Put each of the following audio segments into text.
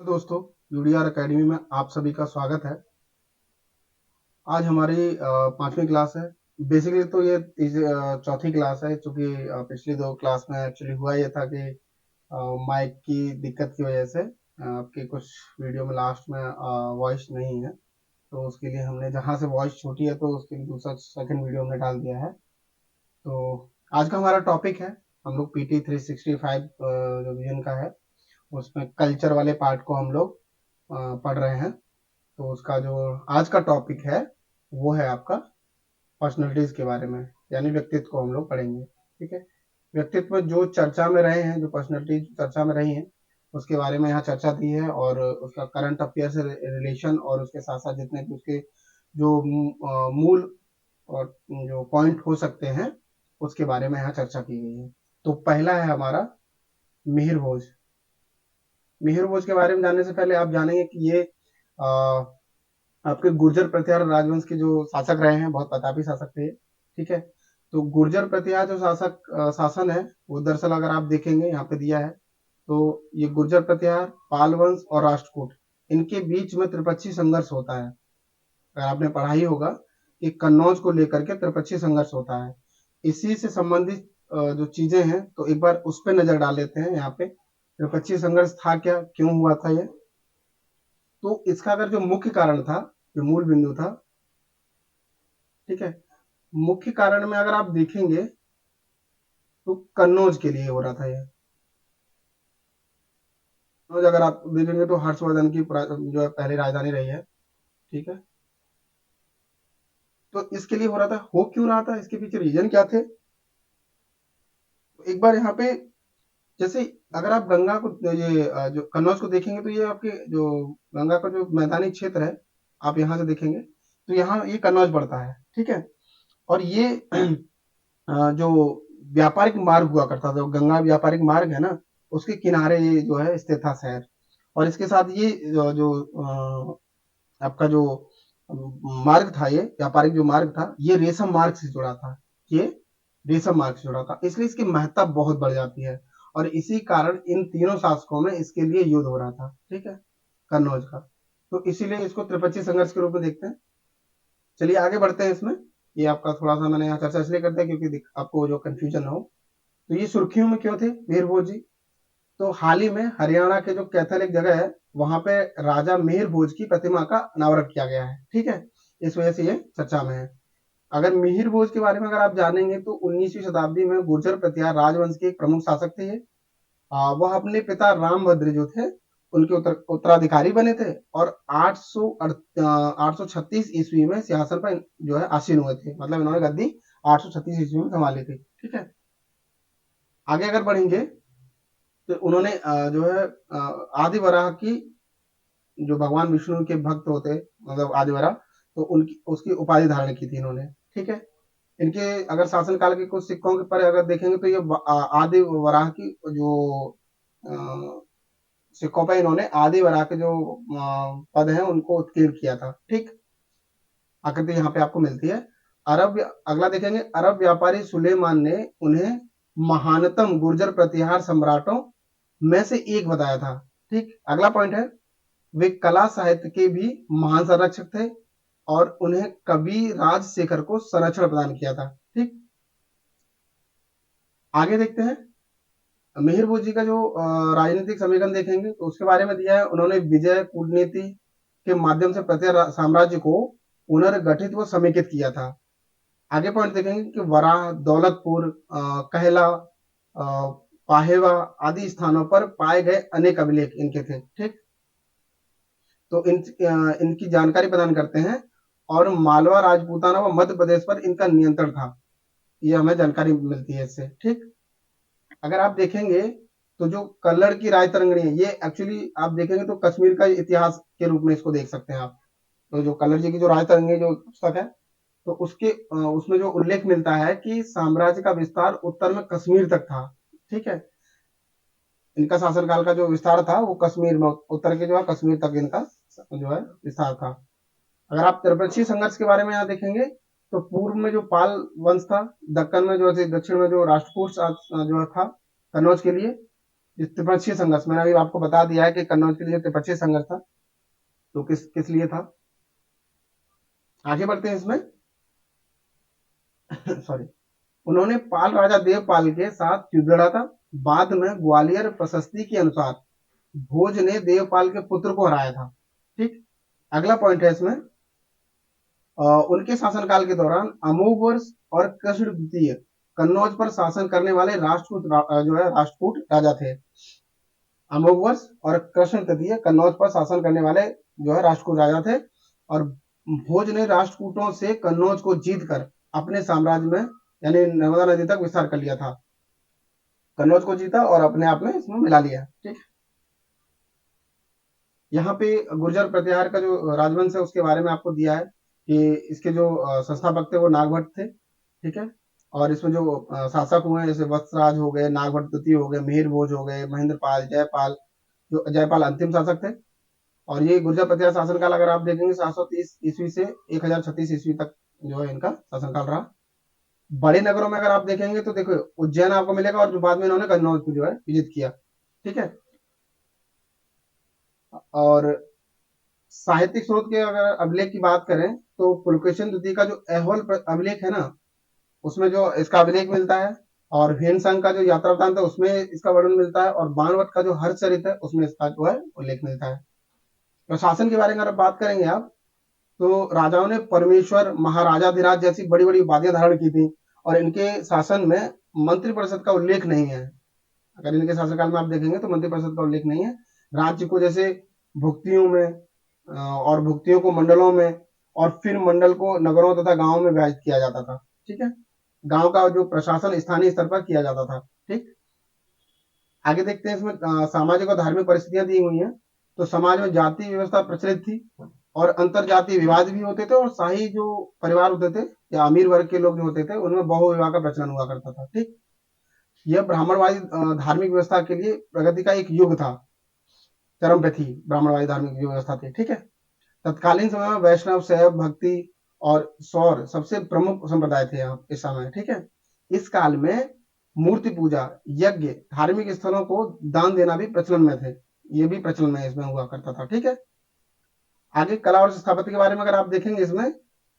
दोस्तों, यूडीआर एकेडमी में आप सभी का स्वागत है। आज हमारी 5वीं क्लास है। बेसिकली तो ये चौथी क्लास है, क्योंकि पिछली 2 क्लास में एक्चुअली हुआ ये था कि माइक की दिक्कत की वजह से आपके कुछ वीडियो में लास्ट में वॉइस नहीं है। तो उसके लिए हमने जहाँ से वॉइस छोटी है तो उसके लिए दूसरा सेकंड वीडियो हमने डाल दिया है। तो आज का हमारा टॉपिक है, हम लोग पीटी 365 जो विजन का है उसमें कल्चर वाले पार्ट को हम लोग पढ़ रहे हैं। तो उसका जो आज का टॉपिक है वो है आपका पर्सनैलिटीज के बारे में, यानी व्यक्तित्व को हम लोग पढ़ेंगे। ठीक है, व्यक्तित्व जो चर्चा में रहे हैं, जो पर्सनैलिटी चर्चा में रही हैं उसके बारे में यहाँ चर्चा दी है, और उसका करंट अफेयर से रिलेशन और उसके साथ साथ जितने भी उसके जो मूल और जो पॉइंट हो सकते हैं उसके बारे में यहाँ चर्चा की गई है। तो पहला है हमारा मिहिर भोज। मिहिर भोज के बारे में जानने से पहले आप जानेंगे कि ये आपके गुर्जर प्रतिहार राजवंश के जो शासक रहे हैं, बहुत प्रतापी शासक थे। ठीक है, तो गुर्जर प्रतिहार जो शासन है वो दरअसल अगर आप देखेंगे यहाँ पे दिया है, तो ये गुर्जर प्रतिहार, पाल वंश और राष्ट्रकूट, इनके बीच में त्रिपक्षीय संघर्ष होता है। अगर आपने पढ़ा ही होगा कि कन्नौज को लेकर के त्रिपक्षीय संघर्ष होता है। इसी से संबंधित जो चीजें हैं तो एक बार उस पर नजर डाल लेते हैं। यहाँ पे त्रिपक्षीय संघर्ष था क्या, क्यों हुआ था ये, तो इसका अगर जो मुख्य कारण था, जो मूल बिंदु था, ठीक है, मुख्य कारण में अगर आप देखेंगे तो कन्नौज के लिए हो रहा था ये। कन्नौज अगर आप देखेंगे तो हर्षवर्धन की जो है पहली राजधानी रही है। ठीक है, तो इसके लिए हो रहा था। हो क्यों रहा था, इसके पीछे रीजन क्या थे, तो एक बार यहाँ पे जैसे अगर आप गंगा को ये जो कन्नौज को देखेंगे तो ये आपके जो गंगा का जो मैदानी क्षेत्र है, आप यहाँ से देखेंगे तो यहाँ ये कन्नौज पड़ता है। ठीक है, और ये जो व्यापारिक मार्ग हुआ करता था, जो गंगा व्यापारिक मार्ग है ना, उसके किनारे ये जो है स्थित था शहर। और इसके साथ ये जो आपका जो मार्ग था, ये व्यापारिक जो मार्ग था, ये रेशम मार्ग से जुड़ा था। ये रेशम मार्ग से जुड़ा था, इसलिए इसकी महत्ता बहुत बढ़ जाती है। और इसी कारण इन तीनों शासकों में इसके लिए युद्ध हो रहा था। ठीक है, कन्नौज का। तो इसीलिए इसको त्रिपक्षीय संघर्ष के रूप में देखते हैं। चलिए आगे बढ़ते हैं इसमें। ये आपका थोड़ा सा मैंने यहाँ चर्चा इसलिए करते हैं क्योंकि आपको जो कंफ्यूजन हो। तो ये सुर्खियों में क्यों थे मिहिर भोज जी, तो हाल ही में हरियाणा के जो कैथल एक जगह है वहां पे राजा मिहिर भोज की प्रतिमा का अनावरण किया गया है। ठीक है, इस वजह से ये चर्चा में है। अगर मिहिर भोज के बारे में अगर आप जानेंगे तो 19वीं शताब्दी में गुर्जर प्रतिहार राजवंश के एक प्रमुख शासक थे ये। वह अपने पिता रामभद्र जो थे उनके उत्तराधिकारी बने थे, और 836 ईस्वी में सिंहासन पर जो है आसीन हुए थे। मतलब इन्होंने गद्दी 836 ईस्वी में संभाली थी। ठीक है, आगे अगर बढ़ेंगे तो उन्होंने जो है आदि वराह की, जो भगवान विष्णु के भक्त होते, मतलब आदि वराह, तो उनकी उसकी उपाधि धारण की थी इन्होंने। ठीक है, इनके अगर शासन काल के कुछ सिक्कों के पर अगर देखेंगे तो ये आदि वराह की जो सिक्कों पर इन्होंने आदि वराह के जो पद हैं उनको उत्कीर्ण किया था। ठीक, आकृति यहाँ पे आपको मिलती है। अरब, अगला देखेंगे, अरब व्यापारी सुलेमान ने उन्हें महानतम गुर्जर प्रतिहार सम्राटों में से एक बताया था। ठीक, अगला पॉइंट है, वे कला साहित्य के भी महान संरक्षक थे और उन्हें कवि राजशेखर को संरक्षण प्रदान किया था। ठीक, आगे देखते हैं। मिहिर भोज जी का जो राजनीतिक समीकरण देखेंगे तो उसके बारे में दिया है, उन्होंने विजय कूटनीति के माध्यम से प्रत्येक साम्राज्य को पुनर्गठित व समेकित किया था। आगे पॉइंट देखेंगे कि वराह, दौलतपुर, कहला, पाहेवा आदि स्थानों पर पाए गए अनेक अभिलेख इनके थे। ठीक, तो इनकी जानकारी प्रदान करते हैं, और मालवा, राजपूताना व मध्य प्रदेश पर इनका नियंत्रण था। ये हमें जानकारी मिलती है इससे। ठीक, अगर आप देखेंगे तो जो कल्लड़ की राय तरंगणी है, ये एक्चुअली आप देखेंगे तो कश्मीर का इतिहास के रूप में इसको देख सकते हैं आप। तो जो कल्लड़ जी की जो राय तरंगणी जो पुस्तक है, तो उसके उसमें जो उल्लेख मिलता है कि साम्राज्य का विस्तार उत्तर में कश्मीर तक था। ठीक है, इनका शासनकाल का जो विस्तार था वो कश्मीर में, उत्तर के जो है कश्मीर तक इनका जो है विस्तार था। अगर आप त्रिपक्षीय संघर्ष के बारे में यहाँ देखेंगे तो पूर्व में जो पाल वंश था, दक्कन में जो दक्षिण में जो राष्ट्रकूट जो था कन्नौज के लिए, त्रिपक्षीय संघर्ष मैंने अभी आपको बता दिया है कि कन्नौज के लिए त्रिपक्षीय संघर्ष था, तो किस किस लिए था। आगे बढ़ते हैं इसमें। सॉरी। उन्होंने पाल राजा देवपाल के साथ युद्ध लड़ा था। बाद में ग्वालियर प्रशस्ति के अनुसार भोज ने देवपाल के पुत्र को हराया था। ठीक। अगला पॉइंट है इसमें, उनके शासनकाल के दौरान अमोघ वर्ष और कृष्ण द्वितीय कन्नौज पर शासन करने वाले जो है राष्ट्रकूट राजा थे। अमोघ वर्ष और कृष्ण तृतीय कन्नौज पर शासन करने वाले जो है राष्ट्रकूट राजा थे। और भोज ने राष्ट्रकूटों से कन्नौज को जीतकर अपने साम्राज्य में यानी नर्मदा नदी तक विस्तार कर लिया था। कन्नौज को जीता और अपने आप में इसमें मिला लिया। ठीक। यहाँ पे गुर्जर प्रतिहार का जो राजवंश है उसके बारे में आपको दिया है कि इसके जो संस्थापक थे वो नागभट्ट थे। ठीक है। और इसमें जो शासक हुए जैसे वत्सराज हो गए, नागभट्ट द्वितीय हो गए, मिहिर भोज हो गए, महेंद्रपाल, जयपाल, जो जयपाल अंतिम शासक थे। और ये गुर्जर प्रतिहार शासनकाल अगर आप देखेंगे 730 ईस्वी से 1036 ईस्वी तक जो है इनका शासनकाल रहा। बड़े नगरों में अगर आप देखेंगे तो देखो उज्जैन आपको मिलेगा और जो बाद में इन्होंने कन्नौज को जो है विजित किया। ठीक है। और साहित्यिक स्रोत के अगर अभिलेख की बात करें तो पुलकेशिन द्वितीय का जो ऐहोल अभिलेख है ना, उसमें जो इसका अभिलेख मिलता है। और ह्वेन सांग का जो यात्रा वृत्तांत है उसमें इसका वर्णन मिलता है। और बाणभट्ट का जो हर्षचरित है उसमें इसका जो है उल्लेख मिलता है। प्रशासन के बारे में अगर बात करेंगे आप, तो राजाओं ने परमेश्वर, महाराजाधिराज जैसी बड़ी बड़ी उपाधियां धारण की थी। और इनके शासन में मंत्रिपरिषद का उल्लेख नहीं है। अगर इनके शासनकाल में आप देखेंगे तो मंत्रिपरिषद का उल्लेख नहीं है। राज्य को जैसे भुक्तियों में और भुक्तियों को मंडलों में और फिर मंडल को नगरों तथा गांवों में विभाजित किया जाता था। ठीक है। गांव का जो प्रशासन स्थानीय स्तर पर किया जाता था। ठीक। आगे देखते हैं इसमें सामाजिक और धार्मिक परिस्थितियां दी हुई हैं। तो समाज में जाति व्यवस्था प्रचलित थी और अंतर जातीय विवाद भी होते थे। और शाही जो परिवार होते थे या अमीर वर्ग के लोग जो होते थे उनमें बहु विवाह का प्रचलन हुआ करता था। ठीक। यह ब्राह्मणवादी धार्मिक व्यवस्था के लिए प्रगति का एक युग था। चरम पे थी ब्राह्मणवादी धार्मिक व्यवस्था थी। ठीक है। तत्कालीन समय में वैष्णव, शैव, भक्ति और सौर सबसे प्रमुख संप्रदाय थे यहाँ इस समय। ठीक है। इस काल में मूर्ति पूजा, यज्ञ, धार्मिक स्थलों को दान देना भी प्रचलन में थे। ये भी प्रचलन में इसमें हुआ करता था। ठीक है। आगे कला और स्थापत्य के बारे में अगर आप देखेंगे इसमें,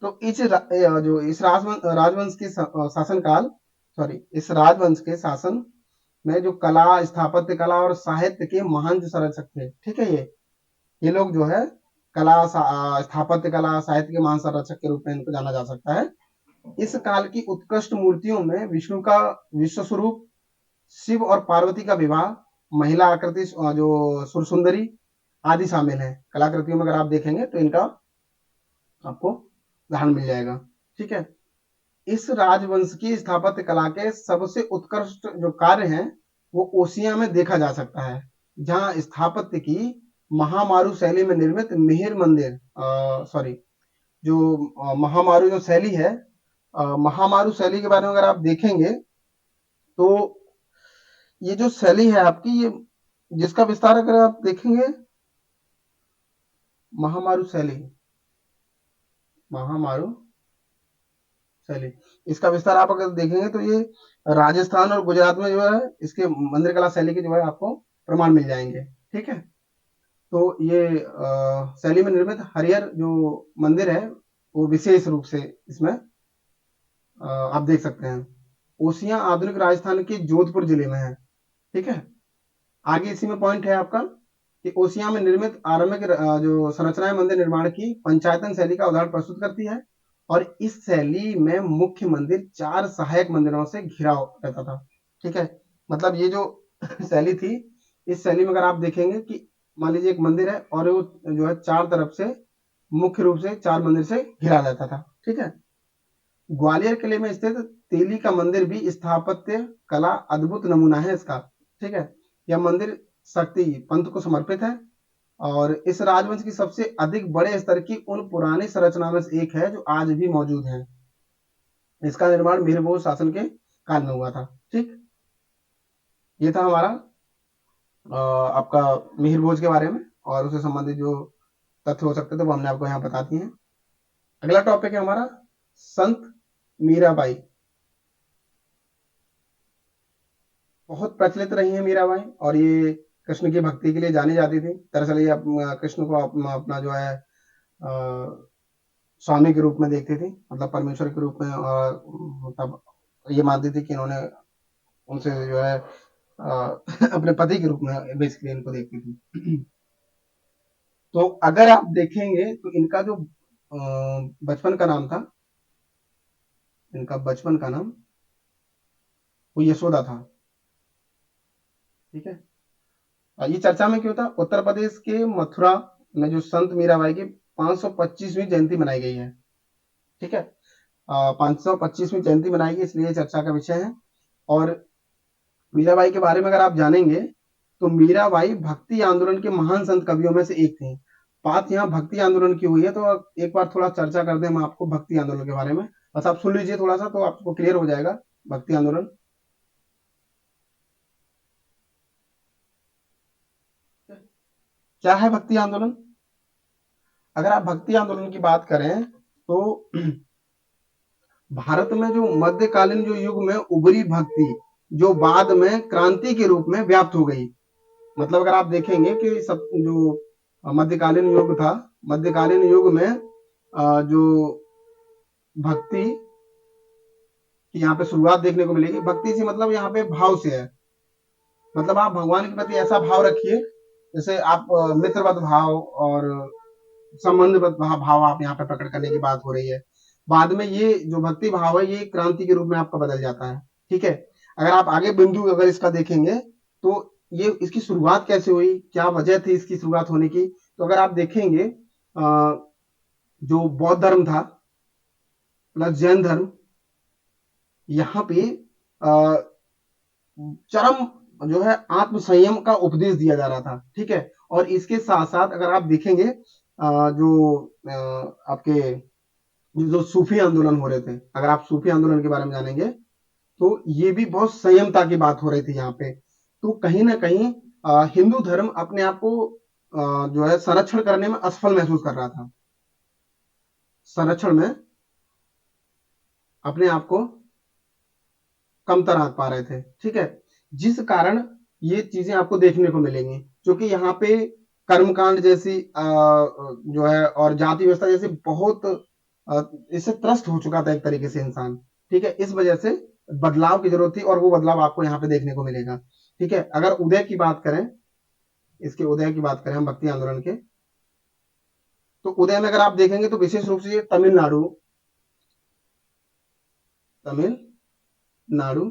तो इस राजवंश के शासनकाल इस राजवंश के शासन में जो कला, स्थापत्य कला और साहित्य के महान जो संरक्षक थे। ठीक है। ये लोग जो है कला, स्थापत्य कला, साहित्य के महान संरक्षक के रूप में इनको जाना जा सकता है। इस काल की उत्कृष्ट मूर्तियों में विष्णु का विश्व स्वरूप, शिव और पार्वती का विवाह, महिला आकृति जो सुरसुंदरी आदि शामिल है। कलाकृतियों में अगर आप देखेंगे तो इनका आपको उदाहरण मिल जाएगा। ठीक है। इस राजवंश की स्थापत्य कला के सबसे उत्कृष्ट जो कार्य हैं वो ओसिया में देखा जा सकता है, जहां स्थापत्य की महामारू शैली में निर्मित मिहिर मंदिर जो महामारू जो शैली है, महामारू शैली के बारे में अगर आप देखेंगे तो ये जो शैली है आपकी, ये जिसका विस्तार अगर आप देखेंगे, महामारू शैली इसका विस्तार आप अगर देखेंगे तो ये राजस्थान और गुजरात में जो है इसके मंदिर कला शैली के जो है आपको प्रमाण मिल जाएंगे। ठीक है। तो ये शैली में निर्मित हरिहर जो मंदिर है वो विशेष रूप से इसमें आप देख सकते हैं। ओसियां आधुनिक राजस्थान के जोधपुर जिले में है। ठीक है। आगे इसी में पॉइंट है आपका कि ओसिया में निर्मित आरंभिक जो संरचनाएं मंदिर निर्माण की पंचायतन शैली का उदाहरण प्रस्तुत करती है। और इस शैली में मुख्य मंदिर 4 सहायक मंदिरों से घिरा रहता था। ठीक है। मतलब ये जो शैली थी, इस शैली में अगर आप देखेंगे कि मान लीजिए एक मंदिर है और वो जो है 4 तरफ से मुख्य रूप से 4 मंदिर से घिरा रहता था। ठीक है। ग्वालियर किले में स्थित तेली का मंदिर भी स्थापत्य कला अद्भुत नमूना है इसका। ठीक है। यह मंदिर शक्ति पंथ को समर्पित है और इस राजवंश की सबसे अधिक बड़े स्तर की उन पुरानी संरचना में से एक है जो आज भी मौजूद है। इसका निर्माण मिहिर शासन के काल में हुआ था। ठीक। ये था हमारा आपका मिहिर भोज के बारे में और उससे संबंधित जो तथ्य हो सकते थे वो हमने आपको यहाँ बता दिए हैं। अगला टॉपिक है हमारा संत मीराबाई। बहुत प्रचलित रही हैं मीराबाई, और ये कृष्ण की भक्ति के लिए जानी जाती थी। दरअसल ये कृष्ण को अपना जो है स्वामी के रूप में देखती थी, मतलब परमेश्वर के रूप में, और मतलब ये मानती थी कि इन्होंने उनसे जो है अपने पति के रूप में बेसिकली इनको देखती थी। तो अगर आप देखेंगे तो इनका जो बचपन का नाम था, इनका बचपन का नाम वो यशोदा था। ठीक है। ये चर्चा में क्यों था? उत्तर प्रदेश के मथुरा में जो संत मीराबाई की 525वीं जयंती मनाई गई है। ठीक है। 525वीं जयंती मनाई गई, इसलिए चर्चा का विषय है। और मीराबाई के बारे में अगर आप जानेंगे तो मीराबाई भक्ति आंदोलन के महान संत कवियों में से एक थी। बात यहाँ भक्ति आंदोलन की हुई है, तो एक बार थोड़ा चर्चा कर दें हम आपको भक्ति आंदोलन के बारे में। बस आप सुन लीजिए थोड़ा सा, तो आपको क्लियर हो जाएगा भक्ति आंदोलन क्या है। भक्ति आंदोलन, अगर आप भक्ति आंदोलन की बात करें तो भारत में जो मध्यकालीन जो युग में उभरी भक्ति, जो बाद में क्रांति के रूप में व्याप्त हो गई। मतलब अगर आप देखेंगे कि सब जो मध्यकालीन युग था, मध्यकालीन युग में जो भक्ति की यहाँ पे शुरुआत देखने को मिलेगी। भक्ति से मतलब यहाँ पे भाव से है, मतलब आप भगवान के प्रति ऐसा भाव रखिए जैसे आप मित्रवत भाव और संबंधवत भाव आप यहाँ पे प्रकट करने की बात हो रही है। बाद में ये जो भक्ति भाव है ये क्रांति के रूप में आपका बदल जाता है। ठीक है। अगर आप आगे बिंदु अगर इसका देखेंगे तो ये इसकी शुरुआत कैसे हुई, क्या वजह थी इसकी शुरुआत होने की, तो अगर आप देखेंगे जो बौद्ध धर्म था प्लस जैन धर्म, यहाँ पे चरम जो है आत्म संयम का उपदेश दिया जा रहा था। ठीक है। और इसके साथ साथ अगर आप देखेंगे जो आपके जो सूफी आंदोलन हो रहे थे, अगर आप सूफी आंदोलन के बारे में जानेंगे तो ये भी बहुत संयमता की बात हो रही थी यहाँ पे। तो कहीं ना कहीं हिंदू धर्म अपने आप को जो है संरक्षण करने में असफल महसूस कर रहा था, संरक्षण में अपने आप को कमतर आंक पा रहे थे। ठीक है। जिस कारण ये चीजें आपको देखने को मिलेंगी, क्योंकि यहाँ पे कर्मकांड जैसी जो है और जाति व्यवस्था जैसे बहुत इससे त्रस्त हो चुका था एक तरीके से इंसान। ठीक है। इस वजह से बदलाव की जरूरत थी, और वो बदलाव आपको यहाँ पे देखने को मिलेगा। ठीक है। अगर उदय की बात करें, इसके उदय की बात करें हम भक्ति आंदोलन के, तो उदय में अगर आप देखेंगे तो विशेष रूप से तमिलनाडु, तमिलनाडु,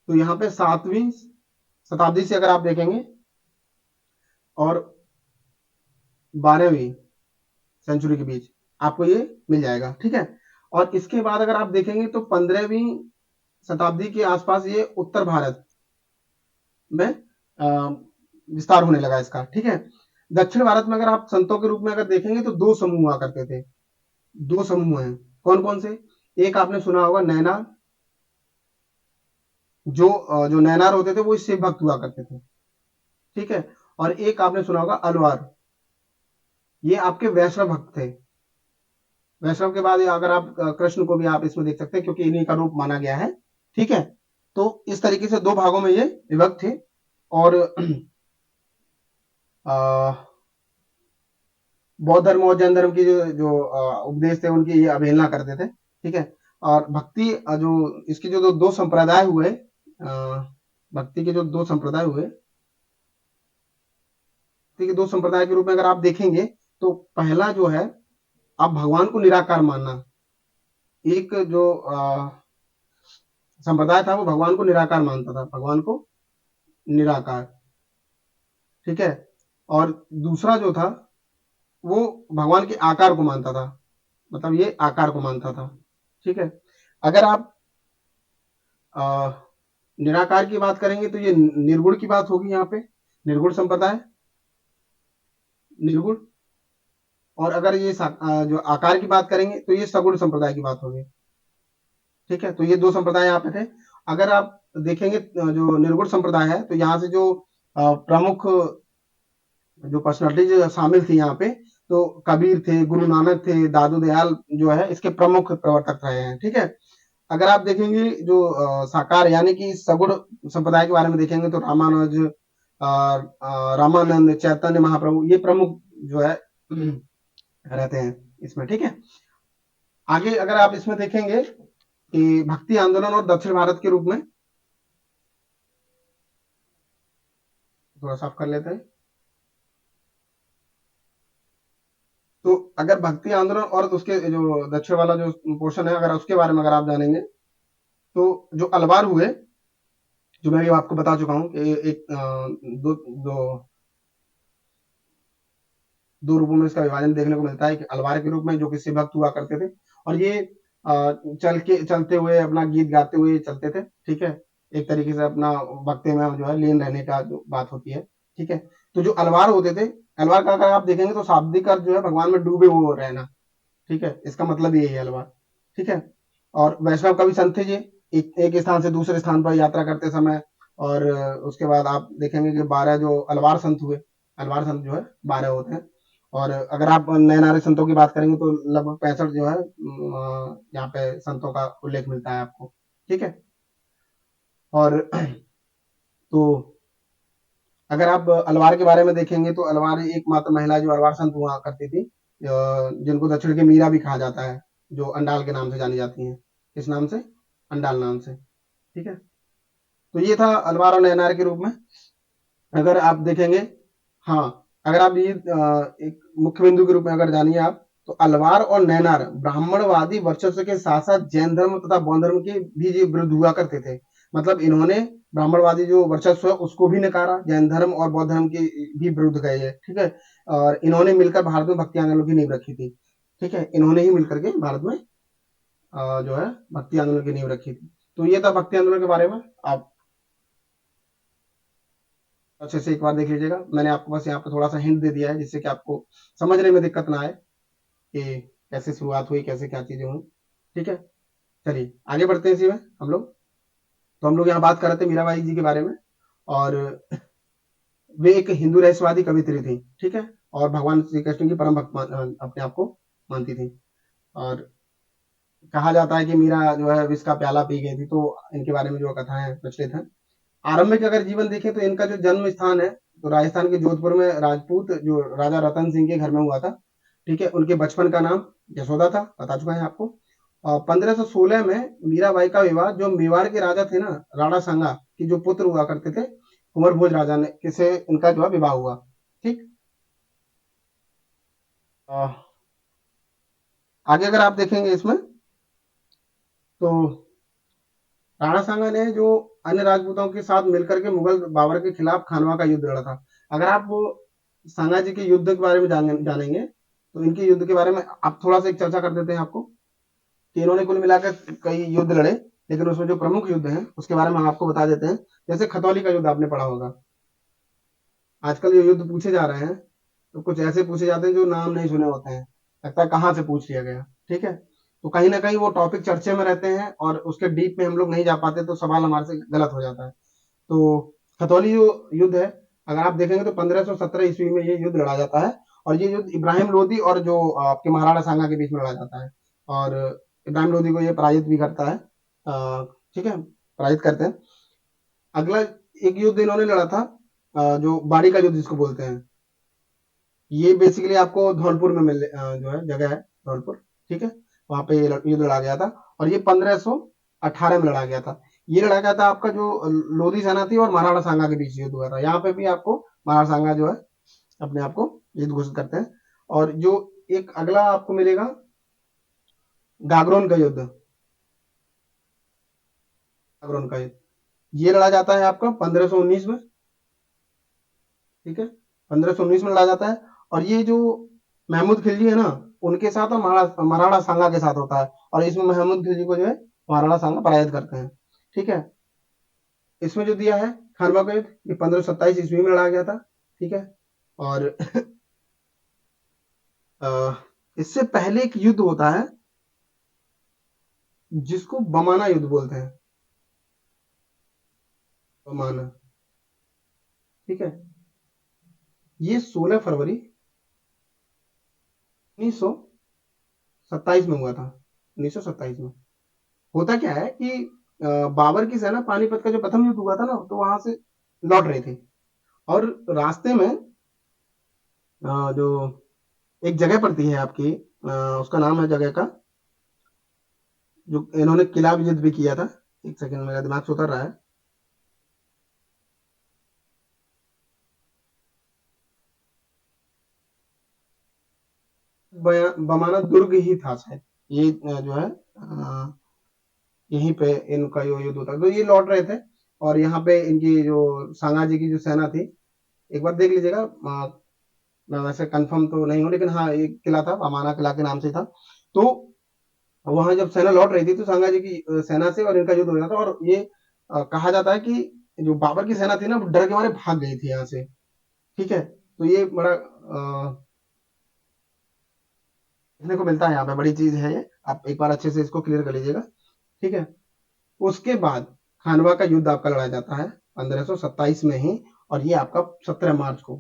तो यहाँ पे 7वीं शताब्दी से अगर आप देखेंगे और 12वीं सेंचुरी के बीच आपको ये मिल जाएगा। ठीक है। और इसके बाद अगर आप देखेंगे तो 15वीं शताब्दी के आसपास ये उत्तर भारत में विस्तार होने लगा इसका। ठीक है। दक्षिण भारत में अगर आप संतों के रूप में अगर देखेंगे तो दो समूह हुआ करते थे, दो समूह हैं। कौन कौन से? एक आपने सुना होगा नैनार, जो नैनार होते थे वो शिव भक्त हुआ करते थे। ठीक है। और एक आपने सुना होगा अलवार, ये आपके वैष्णव भक्त थे। वैष्णव के बाद अगर आप कृष्ण को भी आप इसमें देख सकते हैं, क्योंकि इन्हीं का रूप माना गया है। ठीक है। तो इस तरीके से दो भागों में ये विभक्त थे, और बौद्ध धर्म और जैन धर्म की जो उपदेश थे उनकी ये अवहेलना करते थे। ठीक है। और भक्ति जो इसके जो दो संप्रदाय हुए, भक्ति के जो दो संप्रदाय हुए, भक्ति के दो संप्रदाय के रूप में अगर आप देखेंगे तो पहला जो है आप भगवान को निराकार मानना। एक जो संप्रदाय था वो भगवान को निराकार मानता था, भगवान को निराकार। ठीक है। और दूसरा जो था वो भगवान के आकार को मानता था, मतलब ये आकार को मानता था। ठीक है। अगर आप निराकार की बात करेंगे तो ये निर्गुण की बात होगी यहाँ पे, निर्गुण संप्रदाय, निर्गुण। और अगर ये जो आकार की बात करेंगे तो ये सगुण संप्रदाय की बात होगी। ठीक है। तो ये दो संप्रदाय यहाँ पे थे। अगर आप देखेंगे जो निर्गुण संप्रदाय है तो यहाँ से जो प्रमुख जो पर्सनालिटी शामिल थी यहाँ पे, तो कबीर थे, गुरु नानक थे, दादू दयाल जो है इसके प्रमुख प्रवर्तक रहे हैं। ठीक है। अगर आप देखेंगे जो साकार यानी कि सगुण संप्रदाय के बारे में देखेंगे तो रामानुज, रामानंद, चैतन्य महाप्रभु, ये प्रमुख जो है रहते हैं इसमें। ठीक है, आगे अगर आप इसमें देखेंगे कि भक्ति आंदोलन और दक्षिण भारत के रूप में, थोड़ा साफ कर लेते हैं। तो अगर भक्ति आंदोलन और उसके जो दक्षिण वाला जो पोर्शन है, अगर उसके बारे में अगर आप जानेंगे, तो जो अलवार हुए, जो मैं आपको बता चुका हूँ कि एक दो दो दो रूपों में इसका विभाजन देखने को मिलता है कि अलवार के रूप में जो कि शिव भक्त हुआ करते थे, और ये चलते हुए अपना गीत गाते हुए चलते थे। ठीक है, एक तरीके से अपना भक्ति में जो है लीन रहने का जो बात होती है। ठीक है, तो जो अलवार होते थे, अलवार का अगर आप देखेंगे तो शाब्दिक अर्थ जो है भगवान में डूबे हुए रहना। ठीक है, इसका मतलब यही है अलवार। ठीक है, और वैष्णव कवि संत थे ये, एक स्थान से दूसरे स्थान पर यात्रा करते समय। और उसके बाद आप देखेंगे कि 12 जो अलवार संत हुए, अलवार संत जो है 12 होते हैं। और अगर आप नए नारे संतों की बात करेंगे तो लगभग 65 जो है यहाँ पे संतों का उल्लेख मिलता है आपको। ठीक है, और तो अगर आप अलवार के बारे में देखेंगे तो अलवार एकमात्र महिला जो अलवार संत हुआ करती थी, जिनको दक्षिण की मीरा भी कहा जाता है, जो अंडाल के नाम से जानी जाती हैं। किस नाम से? अंडाल नाम से। ठीक है, तो ये था अलवार और नैनार के रूप में। अगर आप देखेंगे, हाँ, अगर आप ये एक मुख्य बिंदु के रूप में अगर जानिए आप, तो अलवार और नैनार ब्राह्मणवादी वर्चस्व के साथ साथ जैन धर्म तथा बौद्ध धर्म के भी ये विरुद्ध हुआ करते थे। मतलब इन्होंने ब्राह्मणवादी जो वर्चस्व है उसको भी नकारा, जैन धर्म और बौद्ध धर्म के भी विरुद्ध गए है। ठीक है, और इन्होंने मिलकर भारत में भक्ति आंदोलन की नींव रखी थी। ठीक है, इन्होंने ही मिलकर के भारत में जो है भक्ति आंदोलन की नींव रखी थी। तो ये था भक्ति आंदोलन के बारे में। आप अच्छे से एक बार देख लीजिएगा, मैंने आपको बस यहाँ पे थोड़ा सा हिंट दे दिया है जिससे कि आपको समझने में दिक्कत ना आए कि कैसे शुरुआत हुई, कैसे क्या चीजें हुई। ठीक है, चलिए आगे बढ़ते हैं इसी में हम लोग। तो हम लोग यहाँ बात कर रहे थे मीराबाई जी के बारे में, और वे एक हिंदू रहस्यवादी कवित्री थी। ठीक है, और भगवान श्री कृष्ण की परम भक्त अपने आप को मानती थी। और कहा जाता है कि मीरा जो है विष का प्याला पी गई थी, तो इनके बारे में जो कथाएं प्रचलित हैं। आरंभिक अगर जीवन देखें तो इनका जो जन्म स्थान है, तो राजस्थान के जोधपुर में राजपूत जो राजा रतन सिंह के घर में हुआ था। ठीक है, उनके बचपन का नाम यशोदा था, बता चुका है आपको। और 1516 में मीराबाई का विवाह जो मेवाड़ के राजा थे ना, राणा सांगा की जो पुत्र हुआ करते थे, कुंवर भोज राजा ने किसे इनका जो है विवाह हुआ। ठीक, अ, आगे अगर आप देखेंगे इसमें, तो राणा सांगा ने जो अन्य राजपूतों के साथ मिलकर के मुगल बाबर के खिलाफ खानवा का युद्ध लड़ा था। अगर आप वो सांगा जी के युद्ध के बारे में जानेंगे, तो इनके युद्ध के बारे में आप थोड़ा सा एक चर्चा कर देते हैं आपको, कि इन्होंने कुल मिलाकर कई युद्ध लड़े, लेकिन उसमें जो प्रमुख युद्ध हैं उसके बारे में हम आपको बता देते हैं। जैसे खतौली का युद्ध आपने पढ़ा होगा। आजकल जो युद्ध पूछे जा रहे हैं, तो कुछ ऐसे पूछे जाते हैं जो नाम नहीं सुने होते हैं, लगता है कहाँ से पूछ लिया गया। ठीक है, तो कहीं ना कहीं वो टॉपिक चर्चे में रहते हैं और उसके डीप में हम लोग नहीं जा पाते, तो सवाल हमारे से गलत हो जाता है। तो खतौली जो युद्ध है, अगर आप देखेंगे तो 1517 ईस्वी में ये युद्ध लड़ा जाता है। और ये युद्ध इब्राहिम लोदी और जो आपके महाराणा सांगा के बीच में लड़ा जाता है। और इब्राहिम लोदी को ये पराजित भी करता है। ठीक है, पराजित करते हैं। अगला एक युद्ध इन्होंने लड़ा था, जो बाड़ी का युद्ध जिसको बोलते हैं। ये बेसिकली आपको धौलपुर में जो है जगह है, धौलपुर। ठीक है, वहां पे ये युद्ध लड़ा गया था। और ये 1518 में लड़ा गया था। ये लड़ा गया था आपका जो लोधी सेना थी और महाराणा सांगा के बीच युद्ध हुआ था। यहाँ पे भी आपको महाराणा सांगा जो है अपने आप को युद्ध घोषित करते हैं। और जो एक अगला आपको मिलेगा, गागरोन का युद्ध, गागरोन का युद्ध, ये लड़ा जाता है आपका 1519 में। ठीक है, 1519 में लड़ा जाता है। और ये जो महमूद खिलजी है ना, उनके साथ और महाराणा सांगा के साथ होता है। और इसमें महमूद खिलजी को जो है महाराणा सांगा पराजित करते हैं। ठीक है, इसमें जो दिया है खानवा का युद्ध, ये 1527 ईस्वी में लड़ा गया था। ठीक है, और इससे पहले एक युद्ध होता है जिसको बमाना युद्ध बोलते हैं, बमाना। ठीक है, ये 16 फरवरी 1927 में हुआ था, 1927 में। होता क्या है कि बाबर की सेना पानीपत का जो प्रथम युद्ध हुआ था ना, तो वहां से लौट रहे थे, और रास्ते में जो एक जगह पड़ती है आपकी, उसका नाम है जगह का, जो इन्होंने किला विजित भी किया था। एक सेकंड, मेरा दिमाग से उतर रहा है। बमाना दुर्ग ही था शायद, ये जो है यहीं पे इनका यो युद्ध होता, तो ये लौट रहे थे, और यहाँ पे इनकी जो सांगाजी की जो सेना थी, एक बार देख लीजिएगा। मैं वैसे कंफर्म तो नहीं हूँ, लेकिन हाँ, एक किला था, अमाना किला के नाम से था। तो वहां जब सेना लौट रही थी, तो सांगाजी की सेना से और इनका युद्ध हो रहा था, और ये कहा जाता है कि जो बाबर की सेना थी ना, वो डर के मारे भाग गई थी यहाँ से। ठीक है, तो ये बड़ा देखने को मिलता है, यहाँ पे बड़ी चीज है ये, आप एक बार अच्छे से इसको क्लियर कर लीजिएगा। ठीक है, उसके बाद खानवा का युद्ध आपका लड़ा जाता है 1527 में ही, और ये आपका 17 मार्च को,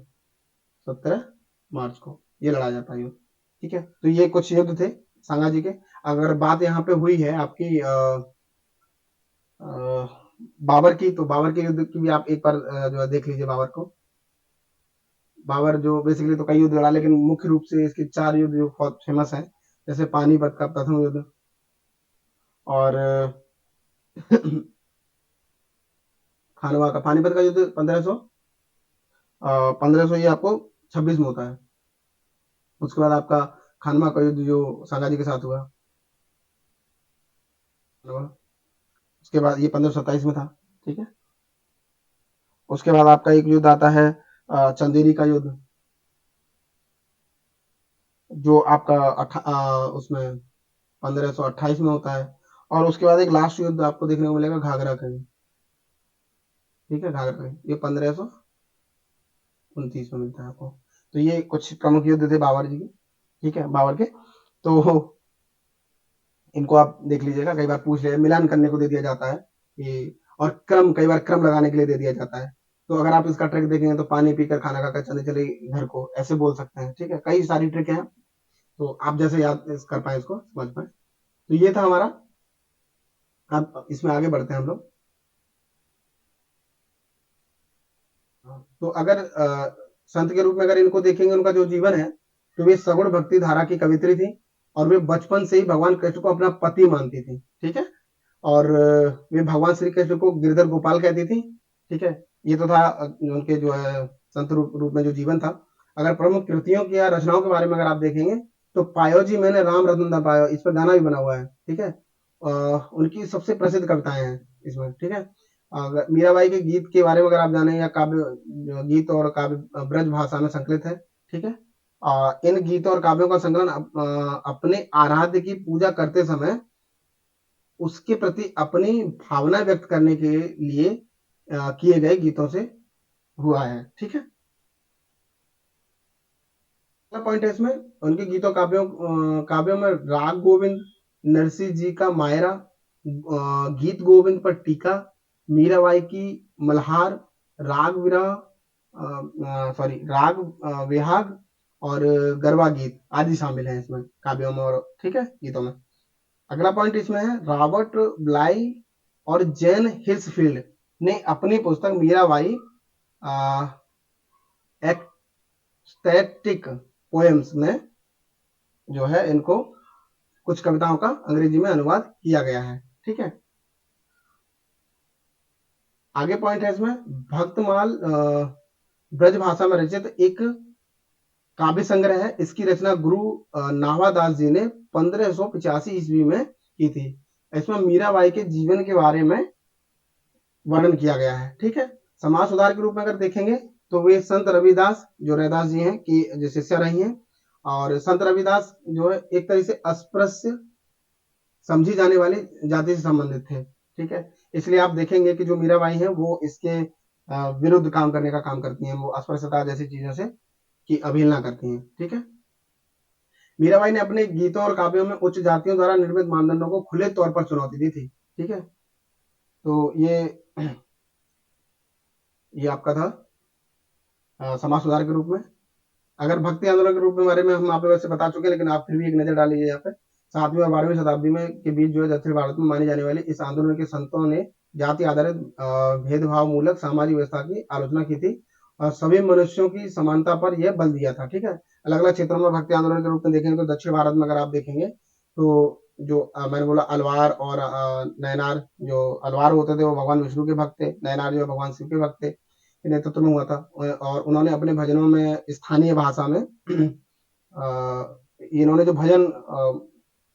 17 मार्च को ये लड़ा जाता है युद्ध। ठीक है, तो ये कुछ युद्ध थे सांगाजी के। अगर बात यहाँ पे हुई है आपकी बाबर की, तो बाबर के युद्ध की भी आप एक बार जो है देख लीजिए बाबर को। बाबर जो बेसिकली तो कई युद्ध लड़ा, लेकिन मुख्य रूप से इसके 4 युद्ध जो बहुत फेमस हैं, जैसे पानीपत का प्रथम युद्ध, और खानवा का पानीपत का युद्ध 1500 ये आपको 26 में होता है। उसके बाद आपका खानवा का युद्ध जो सांगाजी के साथ हुआ, उसके बाद ये 1527 में था। ठीक है, उसके बाद आपका एक युद्ध आता है चंदेरी का युद्ध, जो आपका उसमें 1528 में होता है। और उसके बाद एक लास्ट युद्ध आपको देखने को मिलेगा घाघरा का युद्ध। ठीक है, घाघरा का युद्ध, ये 1529 में मिलता है आपको। तो ये कुछ प्रमुख युद्ध थे बाबर जी के। ठीक है, बाबर के। तो इनको आप देख लीजिएगा, कई बार पूछ ले, मिलान करने को दे दिया जाता है कि, और क्रम, कई बार क्रम लगाने के लिए दे दिया जाता है। तो अगर आप इसका ट्रिक देखेंगे, तो पानी पीकर खाना खाकर चले चले घर को, ऐसे बोल सकते हैं। ठीक है, कई सारी ट्रिक हैं, तो आप जैसे याद कर पाए, इसको समझ पाए। तो ये था हमारा। अब इसमें आगे बढ़ते हैं हम लोग। तो अगर संत के रूप में अगर इनको देखेंगे, उनका जो जीवन है, तो वे सगुण भक्ति धारा की कवित्री थी, और वे बचपन से ही भगवान कृष्ण को अपना पति मानती थी। ठीक है, और वे भगवान श्री कृष्ण को गिरधर गोपाल कहती थी। ठीक है, ये तो था उनके जो है संत रूप में जो जीवन था। अगर प्रमुख कृतियों की या रचनाओं के बारे में अगर आप देखेंगे, तो पायो जी मैंने राम रतन दा पायो, इस पर गाना भी बना हुआ है। ठीक है, उनकी सबसे प्रसिद्ध कविताएं हैं इसमें। ठीक है, अगर मीराबाई के गीत के बारे में अगर आप जाने, या काव्य गीत और काव्य ब्रज भाषा में संकलित है। ठीक है, इन गीतों और काव्यों का संकलन अपने आराध्य की पूजा करते समय उसके प्रति अपनी भावना व्यक्त करने के लिए किए गए गीतों से हुआ है। ठीक है, अगला पॉइंट है इसमें, उनके गीतों काव्यों में राग गोविंद, नरसिंह जी का मायरा, गीत गोविंद पर टीका, मीराबाई की मल्हार, राग विरह, सॉरी राग विहाग, और गरबा गीत आदि शामिल हैं इसमें काव्यों में, और ठीक है गीतों में। अगला पॉइंट इसमें है, रॉबर्ट ब्लाई और जैन हिल्सफील्ड ने अपनी पुस्तक मीराबाई एक्सटैटिक पोएम्स में जो है इनको कुछ कविताओं का अंग्रेजी में अनुवाद किया गया है। ठीक है, आगे पॉइंट है इसमें, भक्तमाल ब्रज भाषा में रचित एक काव्य संग्रह है। इसकी रचना गुरु नावादास जी ने 1585 ईस्वी में की थी। इसमें मीराबाई के जीवन के बारे में वर्णन किया गया है। ठीक है, समाज सुधार के रूप में अगर देखेंगे, तो वे संत रविदास जो रैदास जी हैं की जो शिष्या रही हैं, और संत रविदास जो है एक तरह से अस्पृश्य समझी जाने वाली जाति से संबंधित थे। ठीक है, इसलिए आप देखेंगे कि जो मीराबाई है, वो इसके विरुद्ध काम करने का काम करती हैं, वो अस्पृश्यता जैसी चीजों से की अवहेलना करती हैं। ठीक है, मीराबाई ने अपने गीतों और काव्यों में उच्च जातियों द्वारा निर्मित मानदंडों को खुले तौर पर चुनौती दी थी। ठीक है, तो ये आपका था समाज सुधार के रूप में। अगर भक्ति आंदोलन के रूप में बारे में हम आप वैसे बता चुके हैं, लेकिन आप फिर भी एक नजर डालिए यहाँ पे। 7वीं और 12वीं शताब्दी में के बीच जो है दक्षिण भारत में माने जाने वाले इस आंदोलन के संतों ने जाति आधारित भेदभाव मूलक सामाजिक व्यवस्था की आलोचना की थी और सभी मनुष्यों की समानता पर यह बल दिया था। ठीक है, अलग अलग क्षेत्रों में भक्ति आंदोलन के रूप में देखेंगे तो दक्षिण भारत में अगर आप देखेंगे तो जो मैंने बोला अलवार और नयनार, जो अलवार होते थे वो भगवान विष्णु के भक्त थे, नयनार जो भगवान शिव के भक्त थे, नेतृत्व में हुआ था। और उन्होंने अपने भजनों में स्थानीय भाषा में इन्होंने जो भजन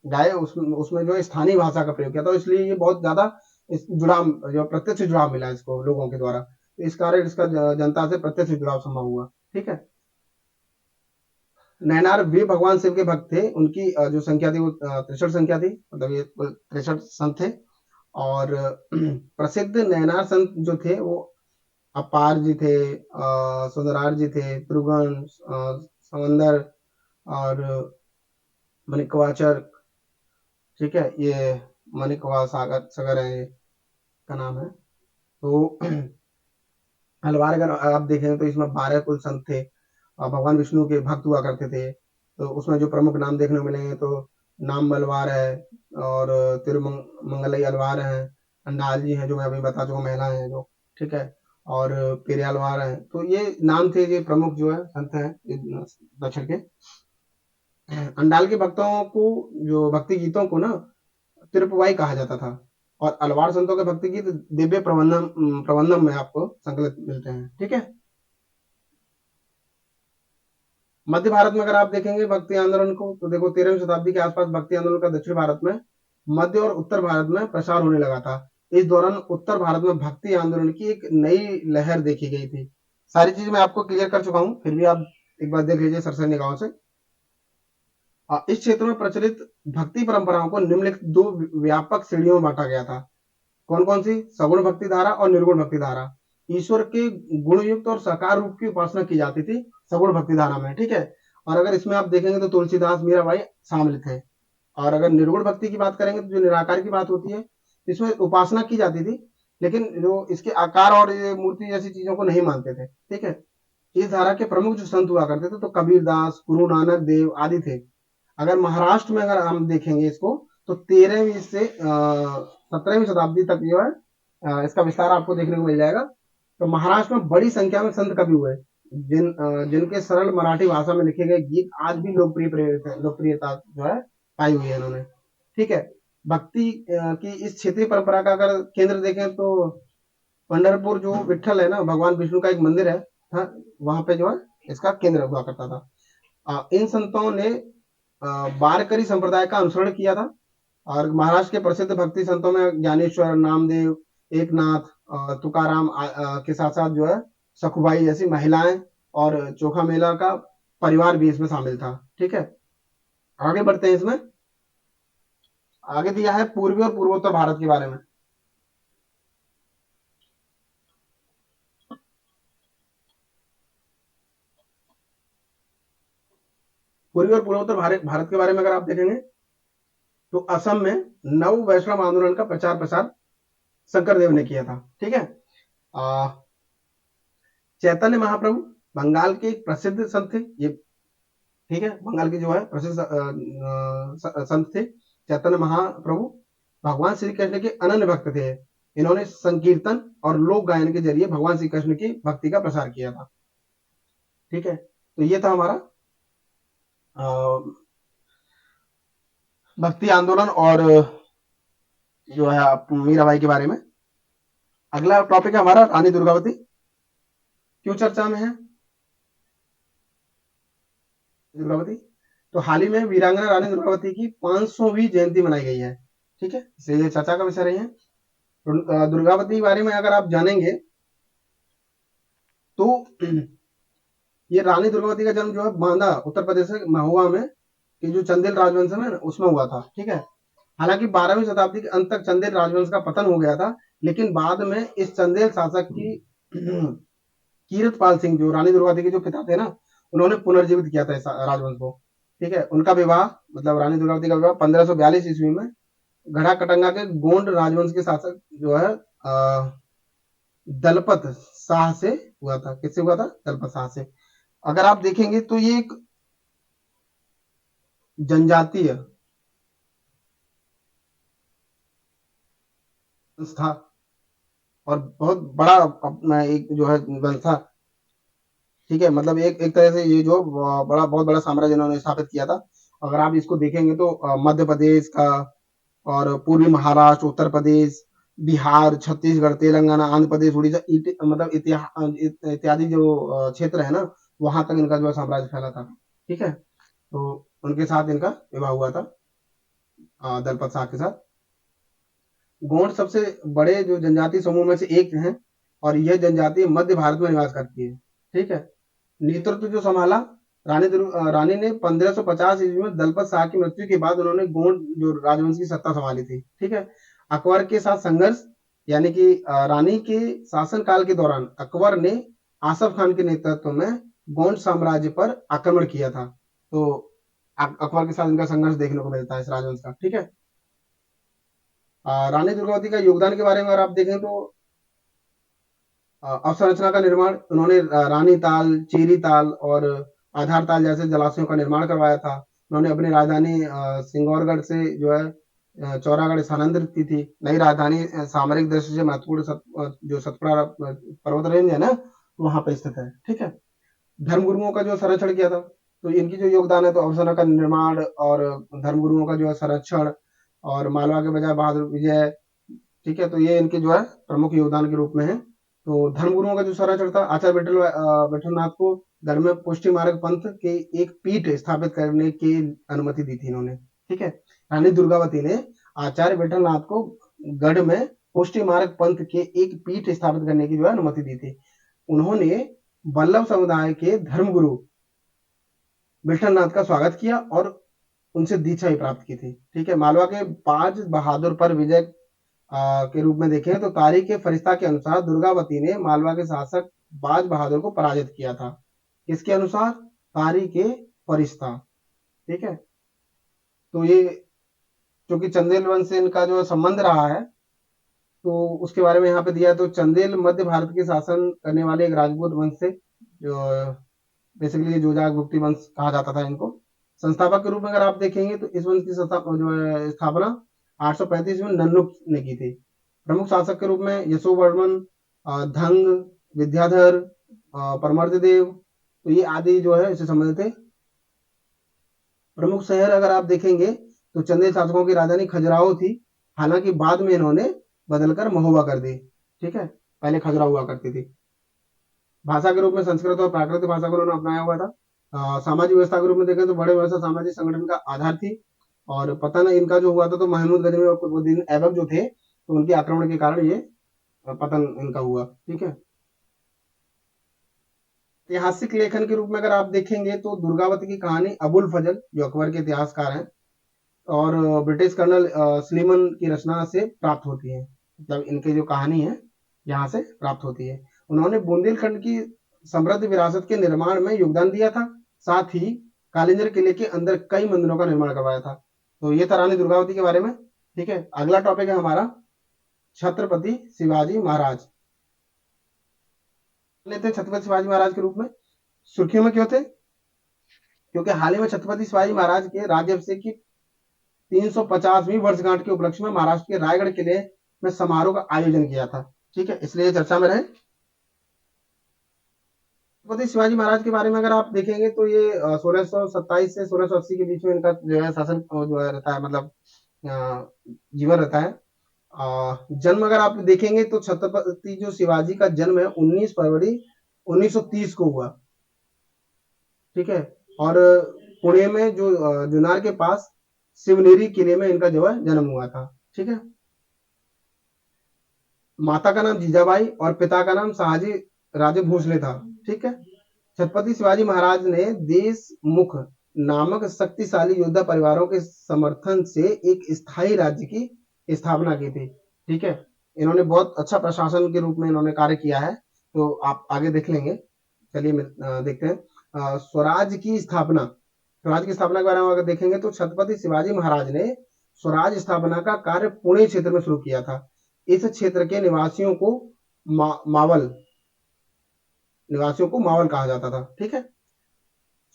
गाए उसमें जो स्थानीय भाषा का प्रयोग किया था, इसलिए ये बहुत ज्यादा जुड़ाव, जो प्रत्यक्ष जुड़ाव मिला इसको लोगों के द्वारा, इस कारण इसका जनता से प्रत्यक्ष जुड़ाव संभव हुआ। ठीक है, नयनार वे भगवान शिव के भक्त थे, उनकी जो संख्या थी वो 63 संख्या थी, मतलब ये 63 संत थे। और प्रसिद्ध नयनार संत जो थे वो अपार जी थे, सुंदरार जी थे, त्रुगन, समंदर और मणिकवाचर। ठीक है, ये मणिकवा सागर सगर है, ये का नाम है। तो हलवार अगर आप देखें तो इसमें 12 कुल संत थे, भगवान विष्णु के भक्त हुआ करते थे। तो उसमें जो प्रमुख नाम देखने को मिलेंगे तो नाम अलवार है और तिरुमंगलई अलवार है, अंडाल जी हैं जो मैं अभी बता चुका, महिला हैं जो। ठीक है, और पेरियालवार है। तो ये नाम थे, ये प्रमुख जो है संत हैं दक्षिण के। अंडाल के भक्तों को, जो भक्ति गीतों को ना तिरुपवाई कहा जाता था, और अलवार संतों के भक्ति गीत दिव्य प्रबंधम में आपको संकलित मिलते हैं। ठीक है, मध्य भारत में अगर आप देखेंगे भक्ति आंदोलन को तो देखो 13वीं शताब्दी के आसपास भक्ति आंदोलन का दक्षिण भारत में, मध्य और उत्तर भारत में प्रसार होने लगा था। इस दौरान उत्तर भारत में भक्ति आंदोलन की एक नई लहर देखी गई थी। सारी चीज मैं आपको क्लियर कर चुका हूं, फिर भी आप एक बार देख लीजिए सरसरी निगाहों से। इस क्षेत्र में प्रचलित भक्ति परंपराओं को निम्नलिखित दो व्यापक श्रेणियों में बांटा गया था। कौन कौन सी? सगुण भक्ति धारा और निर्गुण भक्ति धारा। ईश्वर के गुणयुक्त और साकार रूप की उपासना की जाती थी सगुण भक्ति धारा में। ठीक है, और अगर इसमें आप देखेंगे तो तुलसीदास, मीराबाई शामिल थे। और अगर निर्गुण भक्ति की बात करेंगे तो जो निराकार की बात होती है, इसमें उपासना की जाती थी लेकिन जो इसके आकार और ये मूर्ति जैसी चीजों को नहीं मानते थे। ठीक है, इस धारा के प्रमुख जो संत हुआ करते थे तो कबीरदास, गुरु नानक देव आदि थे। अगर महाराष्ट्र में अगर हम देखेंगे इसको तो 13वीं से 17वीं शताब्दी तक जो है इसका विस्तार आपको देखने को मिल जाएगा। तो महाराष्ट्र में बड़ी संख्या में संत कवि हुए, जिनके सरल मराठी भाषा में लिखे गए गीत आज भी लोकप्रियता जो है पाई हुई है इन्होंने। ठीक है, भक्ति की इस क्षेत्रीय परंपरा का अगर केंद्र देखें तो पंढरपुर जो विठल है ना, भगवान विष्णु का एक मंदिर है, वहां पे जो है इसका केंद्र हुआ करता था। इन संतों ने वारकरी संप्रदाय का अनुसरण किया था। और महाराष्ट्र के प्रसिद्ध भक्ति संतों में ज्ञानेश्वर, नामदेव, एकनाथ, तुकाराम के साथ साथ जो है सखुबाई जैसी महिलाएं और चोखा मेला का परिवार भी इसमें शामिल था। ठीक है, आगे बढ़ते हैं। इसमें आगे दिया है पूर्वी और पूर्वोत्तर भारत के बारे में। पूर्वी और पूर्वोत्तर भारत के बारे में अगर आप देखेंगे तो असम में नव वैष्णव आंदोलन का प्रचार प्रसार शंकरदेव ने किया था। ठीक है, चैतन्य महाप्रभु बंगाल के एक प्रसिद्ध संत थे ये। ठीक है, बंगाल के जो है प्रसिद्ध संत थे चैतन्य महाप्रभु, भगवान श्री कृष्ण के अनन्य भक्त थे। इन्होंने संकीर्तन और लोक गायन के जरिए भगवान श्री कृष्ण की भक्ति का प्रसार किया था। ठीक है, तो ये था हमारा भक्ति आंदोलन और जो है मीराबाई के बारे में। अगला टॉपिक है हमारा रानी दुर्गावती। क्यों चर्चा में है दुर्गावती? तो हाल ही में वीरांगना रानी दुर्गावती की 500वीं जयंती मनाई गई है। ठीक है, इसलिए चर्चा का विषय रही है। तो दुर्गावती के बारे में अगर आप जानेंगे तो ये रानी दुर्गावती का जन्म जो है बांदा उत्तर प्रदेश के महुआ में कि जो चंदेल राजवंश है ना उसमें हुआ था। ठीक है, हालांकि 12वीं शताब्दी के अंत तक चंदेल राजवंश का पतन हो गया था, लेकिन बाद में इस चंदेल शासक की कीरतपाल सिंह जो रानी दुर्गावती के जो पिता थे ना, उन्होंने पुनर्जीवित किया था इस राजवंश को। ठीक है, उनका विवाह मतलब रानी दुर्गावती का विवाह 1542 ईस्वी में गढ़ा कटंगा के गोंड राजवंश के शासक जो है दलपत शाह से हुआ था। किससे हुआ था? दलपत शाह से। अगर आप देखेंगे तो ये एक जनजातीय वंश था और बहुत बड़ा अपना एक जो है वंश था। ठीक है, मतलब एक एक तरह से ये जो बड़ा बहुत बड़ा साम्राज्य इन्होंने स्थापित किया था। अगर आप इसको देखेंगे तो मध्य प्रदेश का और पूर्वी महाराष्ट्र, उत्तर प्रदेश, बिहार, छत्तीसगढ़, तेलंगाना, आंध्र प्रदेश, उड़ीसा मतलब इत्यादि जो क्षेत्र है ना, वहां तक इनका जो है साम्राज्य फैला था। ठीक है, तो उनके साथ इनका विवाह हुआ था, दलपत शाह के साथ। गोंड सबसे बड़े जो जनजातीय समूह में से एक हैं और यह जनजाति मध्य भारत में निवास करती है। ठीक है, नेतृत्व जो संभाला रानी ने 1550 ईस्वी में दलपत शाह की मृत्यु के बाद उन्होंने गोंड जो राजवंश की सत्ता संभाली थी। ठीक है, अकबर के साथ संघर्ष, यानी कि रानी के शासनकाल के दौरान अकबर ने आसफ खान के नेतृत्व में गोंड साम्राज्य पर आक्रमण किया था। तो अकबर के साथ इनका संघर्ष देखने को मिलता है इस राजवंश का। ठीक है, रानी दुर्गावती का योगदान के बारे में अगर आप देखें तो अवसंरचना का निर्माण उन्होंने रानी ताल, चेरी ताल और आधार ताल जैसे जलाशयों का निर्माण करवाया था। उन्होंने अपनी राजधानी सिंगौरगढ़ से जो है चौरागढ़ स्थानांतरित की थी। नई राजधानी सामरिक दृष्टि से महत्वपूर्ण जो सतपुड़ा पर्वत रेंज है ना, वहां पर स्थित है। ठीक है, धर्मगुरुओं का जो संरक्षण किया था, तो इनकी जो योगदान है तो अवसर का निर्माण और धर्मगुरुओं का जो है संरक्षण और मालवा के बजाय बहादुर विजय। ठीक है, तो ये इनके जो है प्रमुख योगदान के रूप में है। तो धर्मगुरुओं का जो संरक्षण था, आचार्य विठलनाथ को गढ़ में पुष्टि मार्ग पंथ के एक पीठ स्थापित करने की अनुमति दी थी इन्होंने। ठीक है, रानी दुर्गावती ने आचार्य विठलनाथ को गढ़ में पुष्टि मार्ग पंथ के एक पीठ स्थापित करने की जो है अनुमति दी थी। उन्होंने वल्लभ समुदाय के धर्मगुरु विठलनाथ का स्वागत किया और उनसे दीक्षा भी प्राप्त की थी। ठीक है, मालवा के बाज बहादुर पर विजय के रूप में देखें तो तारीख के फरिश्ता के अनुसार दुर्गावती ने मालवा के शासक बाज बहादुर को पराजित किया था। इसके अनुसार तारीख के फरिश्ता। ठीक है, तो ये चूंकि चंदेल वंश से इनका जो संबंध रहा है, तो उसके बारे में यहाँ पे दिया है। तो चंदेल मध्य भारत के शासन करने वाले एक राजपूत वंश से, जो बेसिकली जोजाक भुक्ति वंश कहा जाता था इनको। संस्थापक के रूप में अगर आप देखेंगे तो इस वंश की जो है स्थापना 835 में नन्नुक ने की थी। प्रमुख शासक के रूप में यशोवर्मन, धंग, विद्याधर, परमर्ददेव, तो ये आदि जो है इससे संबंधित थे। प्रमुख शहर अगर आप देखेंगे तो चंदेल शासकों की राजधानी खजुराहो थी, हालांकि बाद में इन्होंने बदलकर महोबा कर दी। ठीक है, पहले खजुराहो हुआ करती थी। भाषा के रूप में संस्कृत और प्राकृतिक भाषा को उन्होंने अपनाया हुआ था। सामाजिक व्यवस्था के रूप में देखें तो बड़े व्यवस्था सामाजिक संगठन का आधार थी। और पतन इनका जो हुआ था तो महमूद गजनवी और कुतुबुद्दीन ऐबक जो थे, तो उनके आक्रमण के कारण ये पतन इनका हुआ। ठीक है, ऐतिहासिक लेखन के रूप में अगर आप देखेंगे तो दुर्गावती की कहानी अबुल फजल जो अकबर के इतिहासकार हैं और ब्रिटिश कर्नल स्लीमन की रचना से प्राप्त होती है। मतलब इनकी जो कहानी है यहाँ से प्राप्त होती है। उन्होंने बुंदेलखंड की समृद्ध विरासत के निर्माण में योगदान दिया था, साथ ही कालिंजर किले के अंदर कई मंदिरों का निर्माण करवाया था। तो ये था रानी दुर्गावती के बारे में। ठीक है, अगला टॉपिक है हमारा छत्रपति शिवाजी महाराज। लेते हैं छत्रपति शिवाजी महाराज के रूप में। सुर्खियों में क्यों थे? क्योंकि हाल ही में छत्रपति शिवाजी महाराज के राज्याभिषेक की 350वीं वर्षगांठ के उपलक्ष्य में महाराष्ट्र के रायगढ़ किले में समारोह का आयोजन किया था। ठीक है, इसलिए चर्चा में रहे। छत्रपति शिवाजी महाराज के बारे में अगर आप देखेंगे तो ये 1627 से 1680 के बीच में इनका जो है शासन जो है रहता है, मतलब जीवन रहता है। जन्म अगर आप देखेंगे तो छत्रपति जो शिवाजी का जन्म है 19 फरवरी 1930 को हुआ। ठीक है, और पुणे में जो जुनार के पास शिवनेरी किले में इनका जो है जन्म हुआ था। ठीक है, माता का नाम जीजाबाई और पिता का नाम शहाजी राजे भोसले था। ठीक है, छत्रपति शिवाजी महाराज ने देशमुख नामक शक्तिशाली योद्धा परिवारों के समर्थन से एक स्थायी राज्य की स्थापना की थी। ठीक है, इन्होंने बहुत अच्छा प्रशासन के रूप में इन्होंने कार्य किया है, तो आप आगे देख लेंगे। चलिए देखते हैं स्वराज की स्थापना के बारे में अगर देखेंगे तो छत्रपति शिवाजी महाराज ने स्वराज स्थापना का कार्य पुणे क्षेत्र में शुरू किया था। इस क्षेत्र के निवासियों को मावल कहा जाता था। ठीक है,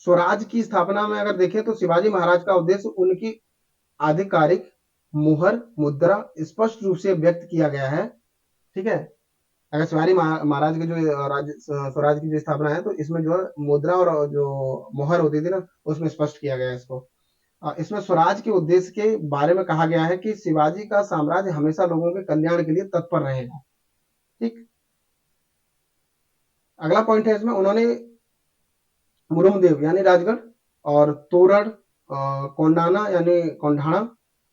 स्वराज की स्थापना में अगर देखें तो शिवाजी महाराज का उद्देश्य उनकी आधिकारिक मुहर मुद्रा स्पष्ट रूप से व्यक्त किया गया है। ठीक है, अगर शिवाजी महाराज के जो राज्य स्वराज की जो स्थापना है, तो इसमें जो है मुद्रा और जो मुहर होती थी ना, उसमें स्पष्ट किया गया है इसको। इसमें स्वराज के उद्देश्य के बारे में कहा गया है कि शिवाजी का साम्राज्य हमेशा लोगों के कल्याण के लिए तत्पर रहेगा। ठीक, अगला पॉइंट है इसमें, उन्होंने मुरुमदेव यानी राजगढ़ और तोरण, कोंडाना यानी कोंढाणा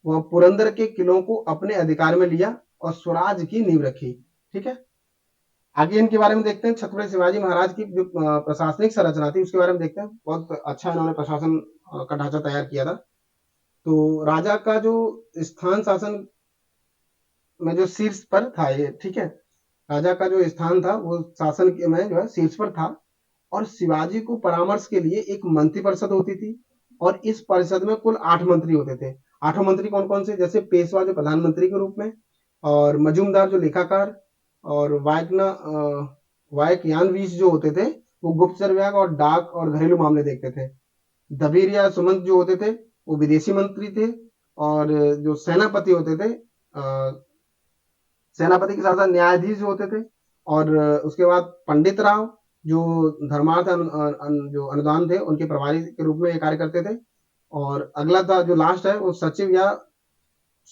व पुरंदर के किलों को अपने अधिकार में लिया और स्वराज की नींव रखी। ठीक है, आगे इनके बारे में देखते हैं। छत्रपति शिवाजी महाराज की जो प्रशासनिक संरचना थी उसके बारे में देखते हैं। बहुत अच्छा इन्होंने प्रशासन का ढांचा तैयार किया था। तो राजा का जो स्थान शासन में जो शीर्ष पर था ये, ठीक है, राजा का जो स्थान था वो शासन में जो है शीर्ष पर था। और शिवाजी को परामर्श के लिए एक मंत्री परिषद होती थी और इस परिषद में कुल 8 मंत्री होते थे। 8 मंत्री कौन कौन से, जैसे पेशवा जो प्रधानमंत्री के रूप में, और मजूमदार जो लेखाकार, और वायकयानवीस जो होते थे वो गुप्तचर विभाग और डाक और घरेलू मामले देखते थे। दबीर या सुमंत जो होते थे वो विदेशी मंत्री थे। और जो सेनापति होते थे, सेनापति के साथ साथ न्यायाधीश जो होते थे। और उसके बाद पंडित राव जो धर्मार्थ जो अनुदान थे उनके प्रभारी के रूप में ये कार्य करते थे। और अगला था जो लास्ट है वो सचिव या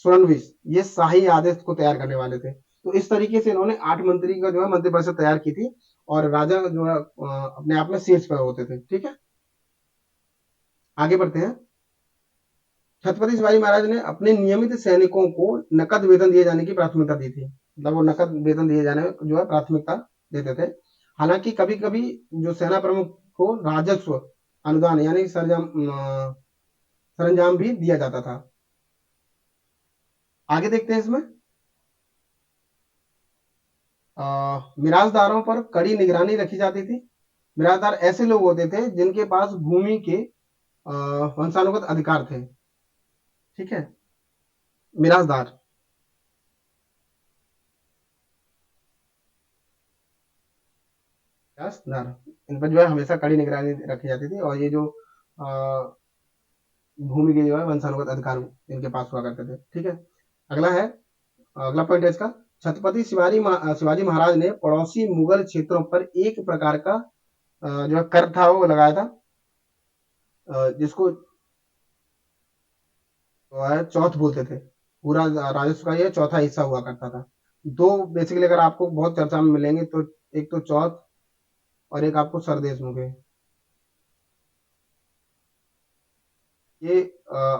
सुरनविश, ये शाही आदेश को तैयार करने वाले थे। तो इस तरीके से इन्होंने 8 मंत्री का जो है मंत्रिपरिषद तैयार की थी और राजा जो है अपने आप में शीर्ष पर होते थे। ठीक है, आगे बढ़ते हैं। छत्रपति शिवाजी महाराज ने अपने नियमित सैनिकों को नकद वेतन दिए जाने की प्राथमिकता दी थी। मतलब वो नकद वेतन दिए जाने में जो है प्राथमिकता देते थे। हालांकि कभी कभी जो सेना प्रमुख को राजस्व अनुदान यानी सरंजाम भी दिया जाता था। आगे देखते हैं इसमें। मिराजदारों पर कड़ी निगरानी रखी जाती थी। मिराजदार ऐसे लोग होते थे जिनके पास भूमि के वंशानुगत अधिकार थे। ठीक है, मिराजदार मिराजदार इन पर जो है हमेशा कड़ी निगरानी रखी जाती थी। और ये जो भूमि के जो है वंशानुगत अधिकार इनके पास हुआ करते थे। ठीक है, अगला है, अगला पॉइंट है इसका, छत्रपति शिवाजी महाराज ने पड़ोसी मुगल क्षेत्रों पर एक प्रकार का जो कर था वो लगाया था, जिसको चौथ बोलते थे। पूरा राजस्व का ये चौथा हिस्सा हुआ करता था। दो बेसिकली अगर आपको बहुत चर्चा में मिलेंगे तो एक तो चौथ और एक आपको सरदेश मुखे। ये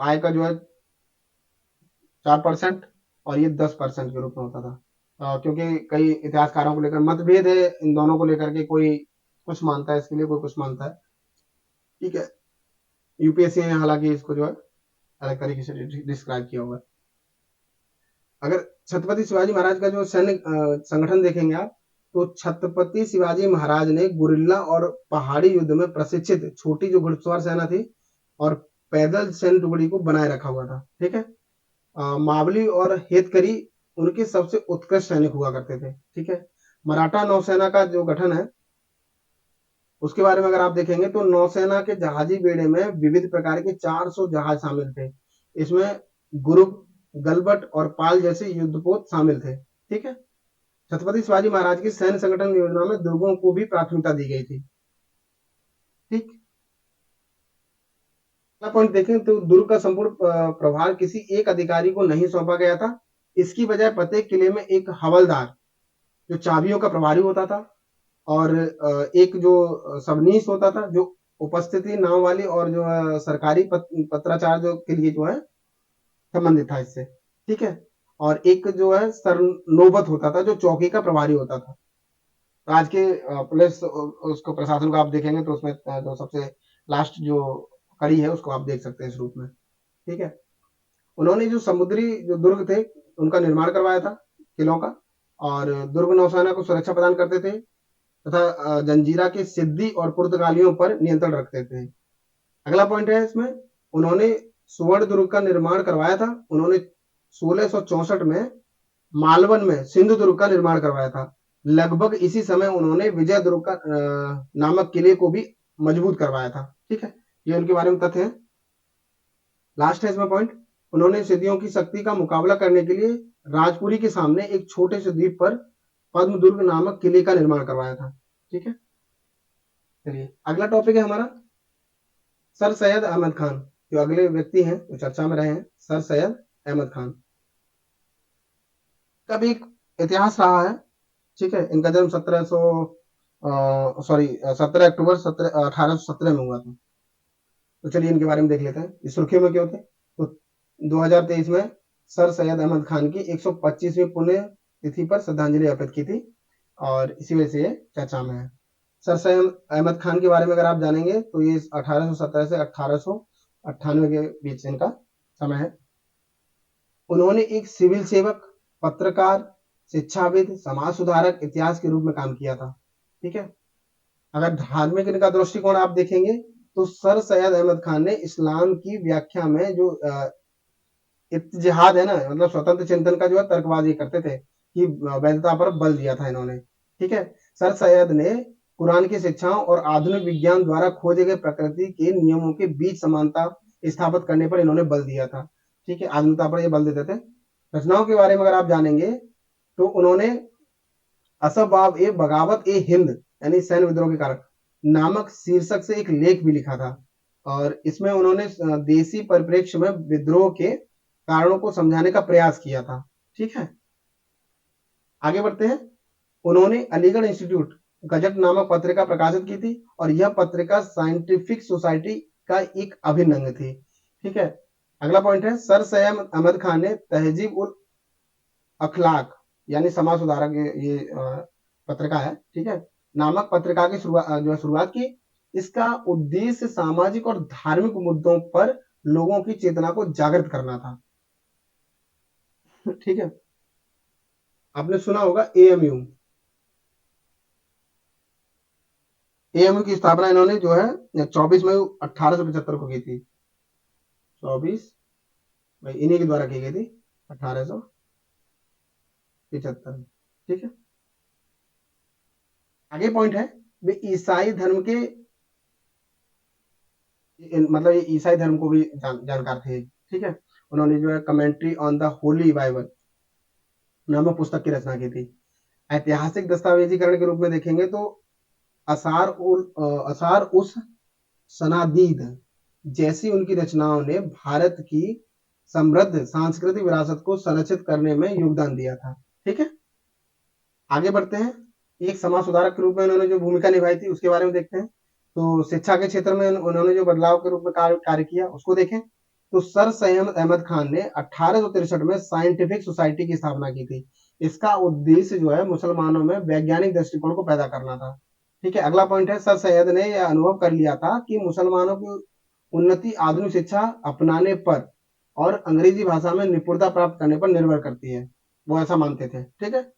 आय का जो है 4% और ये 10% के रूप में होता था। क्योंकि कई इतिहासकारों को लेकर मतभेद है इन दोनों को लेकर के, कोई कुछ मानता है इसके लिए, कोई कुछ मानता है। ठीक है, यूपीएससी ने हालांकि इसको जो है अलग तरीके से डिस्क्राइब किया हुआ है। अगर छत्रपति शिवाजी महाराज का जो सैन्य संगठन देखेंगे आप, तो छत्रपति शिवाजी महाराज ने गुरिल्ला और पहाड़ी युद्ध में प्रशिक्षित छोटी जो घुड़सवार सेना थी और पैदल सैन्य टुकड़ी को बनाए रखा हुआ था। ठीक है, मावली और हेतकरी उनके सबसे उत्कृष्ट सैनिक हुआ करते थे। ठीक है, मराठा नौसेना का जो गठन है उसके बारे में अगर आप देखेंगे तो नौसेना के जहाजी बेड़े में विविध प्रकार के 400 जहाज शामिल थे। इसमें गुरुप, गलबट और पाल जैसे युद्धपोत शामिल थे। ठीक है, छत्रपति शिवाजी महाराज की सैन्य संगठन योजना में दुर्गों को भी प्राथमिकता दी गई थी। ठीक, अगला पॉइंट देखें तो दुर्ग का संपूर्ण प्रभार किसी एक अधिकारी को नहीं सौंपा गया था। इसकी बजाय प्रत्येक किले में एक हवलदार जो चाबियों का प्रभारी होता था और एक जो सबनीस होता था जो उपस्थिति नाम वाली और जो सरकारी पत्राचार जो के लिए जो है संबंधित था इससे। ठीक है, और एक जो है सर नौबत होता था जो चौकी का प्रभारी होता था। तो आज के पुलिस उसको प्रशासन को आप देखेंगे तो उसमें जो सबसे लास्ट जो कड़ी है उसको आप देख सकते हैं इस रूप में। ठीक है, उन्होंने जो समुद्री जो दुर्ग थे उनका निर्माण करवाया था, किलों का। और दुर्ग नौसेना को सुरक्षा प्रदान करते थे तथा जंजीरा के सिद्धि और पुर्तगालियों पर नियंत्रण रखते थे। अगला पॉइंट है इसमें, उन्होंने सुवर्ण दुर्ग का निर्माण करवाया था। उन्होंने 1664 में मालवन में सिंधु दुर्ग का निर्माण करवाया था। लगभग इसी समय उन्होंने विजय दुर्ग का नामक किले को भी मजबूत करवाया था। ठीक है, ये उनके बारे में तथ्य है। लास्ट है इसमें पॉइंट, उन्होंने सिद्धियों की शक्ति का मुकाबला करने के लिए राजपुरी के सामने एक छोटे से द्वीप पर पद्मदुर्ग नामक किले का निर्माण करवाया था। ठीक है, चलिए अगला टॉपिक है हमारा सर सैयद अहमद खान। जो अगले व्यक्ति हैं जो चर्चा में रहे हैं, सर सैयद अहमद खान का भी एक इतिहास रहा है। ठीक है, इनका जन्म 17 अक्टूबर 1817 में हुआ था। तो चलिए इनके बारे में देख लेते हैं, इस सुर्खियों में क्यों थे। तो 2023 में सर सैयद अहमद खान की 125वीं पुण्य तिथि पर श्रद्धांजलि अर्पित की थी और इसी वजह से ये चर्चा में है। सर सैयद अहमद खान के बारे में अगर आप जानेंगे तो ये 1817 से 1898 के बीच इनका समय है। उन्होंने एक सिविल सेवक, पत्रकार, शिक्षाविद, समाज सुधारक, इतिहास के रूप में काम किया था। ठीक है, अगर धार्मिक इनका दृष्टिकोण आप देखेंगे तो सर सैयद अहमद खान ने इस्लाम की व्याख्या में जो इत्तेहाद है ना, मतलब स्वतंत्र चिंतन का जो है तर्कबाजी करते थे कि वैधता पर बल दिया था इन्होंने। ठीक है, सर सैयद ने कुरान की शिक्षाओं और आधुनिक विज्ञान द्वारा खोजे गए प्रकृति के नियमों के बीच समानता स्थापित करने पर इन्होंने बल दिया था। ठीक है, आधुनिकता पर ये बल देते थे। रचनाओं के बारे में अगर आप जानेंगे तो उन्होंने असबाब ए बगावत ए हिंद यानी सैन्य विद्रोह के कारण नामक शीर्षक से एक लेख भी लिखा था और इसमें उन्होंने देसी परिप्रेक्ष्य में विद्रोह के कारणों को समझाने का प्रयास किया था। ठीक है, आगे बढ़ते हैं। उन्होंने अलीगढ़ इंस्टीट्यूट गजट नामक पत्रिका प्रकाशित की थी और यह पत्रिका साइंटिफिक सोसाइटी का एक अभिन्न अंग थी। ठीक है, अगला पॉइंट है सर सैयद अहमद खान ने तहजीब उल अखलाक यानी समाज सुधारक ये पत्रिका है, ठीक है, नामक पत्रिका की शुरुआत की। इसका उद्देश्य सामाजिक और धार्मिक मुद्दों पर लोगों की चेतना को जागृत करना था। ठीक है, आपने सुना होगा एएमयू। एएमयू की स्थापना इन्होंने जो है 24 मई 1875 को की थी। 24 मई इन्हीं के द्वारा की गई थी 1875। ठीक है, आगे पॉइंट है वे ईसाई धर्म के मतलब ये ईसाई धर्म को भी जानकार थे। ठीक है, उन्होंने जो है commentary on the Holi Bible नामक पुस्तक की रचना की थी। ऐतिहासिक दस्तावेजीकरण के रूप में देखेंगे तो असार उस सनादीद जैसी उनकी रचनाओं ने भारत की समृद्ध सांस्कृतिक विरासत को संरक्षित करने में योगदान दिया था। ठीक है, आगे बढ़ते हैं। एक समाज सुधारक के रूप में उन्होंने जो भूमिका निभाई थी उसके बारे में देखते हैं। तो शिक्षा के क्षेत्र में उन्होंने जो बदलाव के रूप में कार्य किया उसको देखें। तो सर सैयद अहमद खान ने 1863 में साइंटिफिक सोसाइटी की स्थापना की थी। इसका उद्देश्य जो है मुसलमानों में वैज्ञानिक दृष्टिकोण को पैदा करना था। ठीक है, अगला पॉइंट है सर सैयद ने यह अनुभव कर लिया था कि मुसलमानों की उन्नति आधुनिक शिक्षा अपनाने पर और अंग्रेजी भाषा में निपुणता प्राप्त करने पर निर्भर करती है, वो ऐसा मानते थे। ठीक है,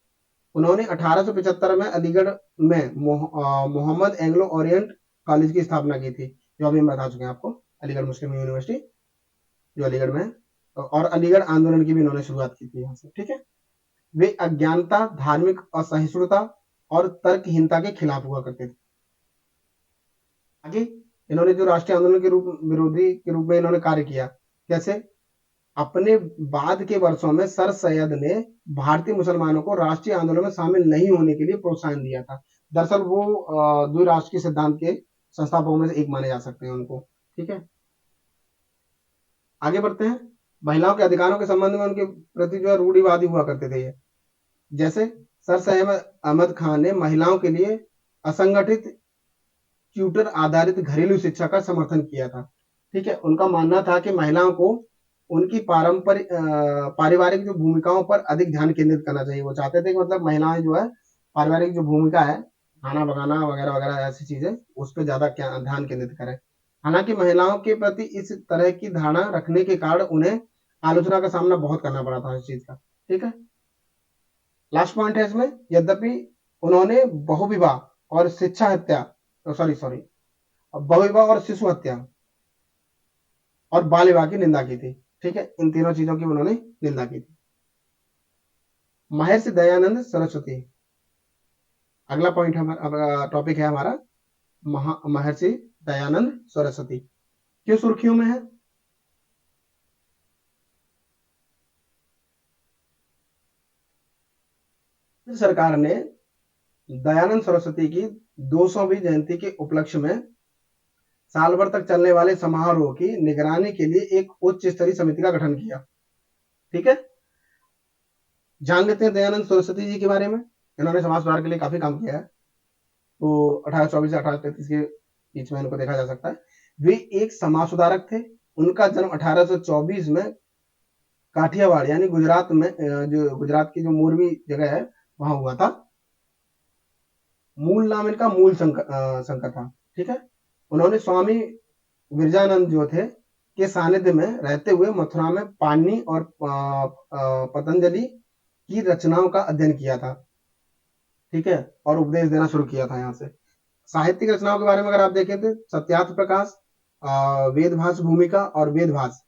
उन्होंने 1875 में अलीगढ़ में मोहम्मद एंग्लो ओरिएंट कॉलेज की स्थापना की थी, जो अभी हम बता चुके हैं आपको, अलीगढ़ मुस्लिम यूनिवर्सिटी जो अलीगढ़ में है। और अलीगढ़ आंदोलन की भी इन्होंने शुरुआत की थी यहाँ से। ठीक है, वे अज्ञानता, धार्मिक असहिष्णुता और तर्कहीनता के खिलाफ हुआ करते थे। आगे इन्होंने जो राष्ट्रीय आंदोलन के विरोधी के रूप में इन्होंने कार्य किया। कैसे? अपने बाद के वर्षों में सर सैयद ने भारतीय मुसलमानों को राष्ट्रीय आंदोलन में शामिल नहीं होने के लिए प्रोत्साहन दिया था। दरअसल वो द्विराष्ट्र के सिद्धांत के संस्थापकों में से एक माने जा सकते हैं उनको। ठीक है, आगे बढ़ते हैं। महिलाओं के अधिकारों के संबंध में उनके प्रति जो है रूढ़िवादी हुआ करते थे ये। जैसे सर सैयद अहमद खान ने महिलाओं के लिए असंगठित ट्यूटर आधारित घरेलू शिक्षा का समर्थन किया था। ठीक है, उनका मानना था कि महिलाओं को उनकी पारिवारिक जो भूमिकाओं पर अधिक ध्यान केंद्रित करना चाहिए। वो चाहते थे कि मतलब महिलाएं जो है पारिवारिक जो भूमिका है, खाना बनाना वगैरह वगैरह ऐसी चीजें, उस पर ज्यादा ध्यान केंद्रित करें। हालांकि महिलाओं के प्रति इस तरह की धारणा रखने के कारण उन्हें आलोचना का सामना बहुत करना पड़ा था इस चीज का। ठीक है, लास्ट पॉइंट है इसमें, यद्यपि उन्होंने बहुविवाह और शिक्षा हत्या सॉरी बहुविवाह और शिशु हत्या और बाल विवाह की निंदा की थी। ठीक है, इन तीनों चीजों की उन्होंने निंदा की थी। महर्षि दयानंद सरस्वती अगला पॉइंट हमारा टॉपिक है हमारा महर्षि दयानंद सरस्वती। क्यों सुर्खियों में है? सरकार ने दयानंद सरस्वती की 200वीं जयंती के उपलक्ष्य में साल भर तक चलने वाले समारोह की निगरानी के लिए एक उच्च स्तरीय समिति का गठन किया। ठीक है, जान लेते हैं दयानंद सरस्वती जी के बारे में। इन्होंने समाज सुधार के लिए काफी काम किया है। तो 1824 से 1833 के बीच में इनको देखा जा सकता है। वे एक समाज सुधारक थे। उनका जन्म 1824 में काठियावाड़ यानी गुजरात में, जो गुजरात की जो मोरबी जगह है वहां हुआ था। मूल नाम इनका मूल शंकर था। ठीक है, उन्होंने स्वामी विरजानंद जो थे के सानिध्य में रहते हुए मथुरा में पाणिनि और पतंजलि की रचनाओं का अध्ययन किया था। ठीक है, और उपदेश देना शुरू किया था यहाँ से। साहित्यिक रचनाओं के बारे में अगर आप देखें तो सत्यार्थ प्रकाश, वेदभास भूमिका और वेदभास।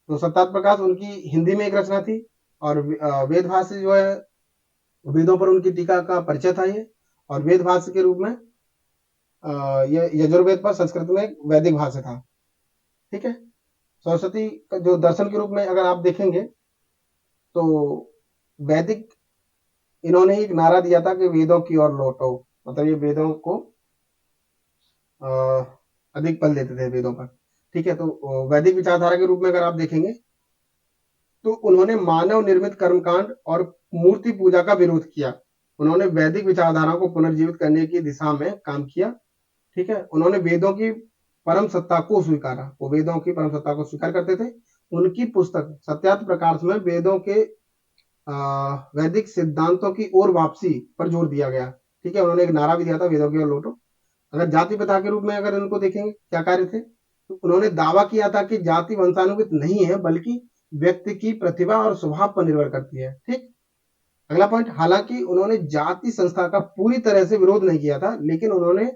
तो सत्यार्थ प्रकाश उनकी हिंदी में एक रचना थी, और वेदभास जो है वेदों पर उनकी टीका का परिचय था ये। और वेदभास के रूप में ये यजुर्वेद पर संस्कृत में एक वैदिक भाष्य था। ठीक है, सरस्वती का जो दर्शन के रूप में अगर आप देखेंगे तो वैदिक, इन्होंने एक नारा दिया था कि वेदों की ओर लौटो, मतलब ये वेदों को अधिक बल देते थे वेदों पर। ठीक है, तो वैदिक विचारधारा के रूप में अगर आप देखेंगे तो उन्होंने मानव निर्मित कर्मकांड और मूर्ति पूजा का विरोध किया। उन्होंने वैदिक विचारधारा को पुनर्जीवित करने की दिशा में काम किया। ठीक है, उन्होंने वेदों की परम सत्ता को स्वीकारा, वो वेदों की परम सत्ता को स्वीकार करते थे। उनकी पुस्तक सत्यार्थ प्रकाश में वेदों के वैदिक सिद्धांतों की ओर वापसी पर जोर दिया गया। ठीक है, उन्होंने एक नारा भी दिया था, वेदों की ओर लौटो। अगर जाति प्रथा के रूप में अगर इनको देखेंगे क्या कार्य थे, तो उन्होंने दावा किया था कि जाति वंशानुगत नहीं है, बल्कि व्यक्ति की प्रतिभा और स्वभाव पर निर्भर करती है। ठीक, अगला पॉइंट, हालांकि उन्होंने जाति संस्था का पूरी तरह से विरोध नहीं किया था, लेकिन उन्होंने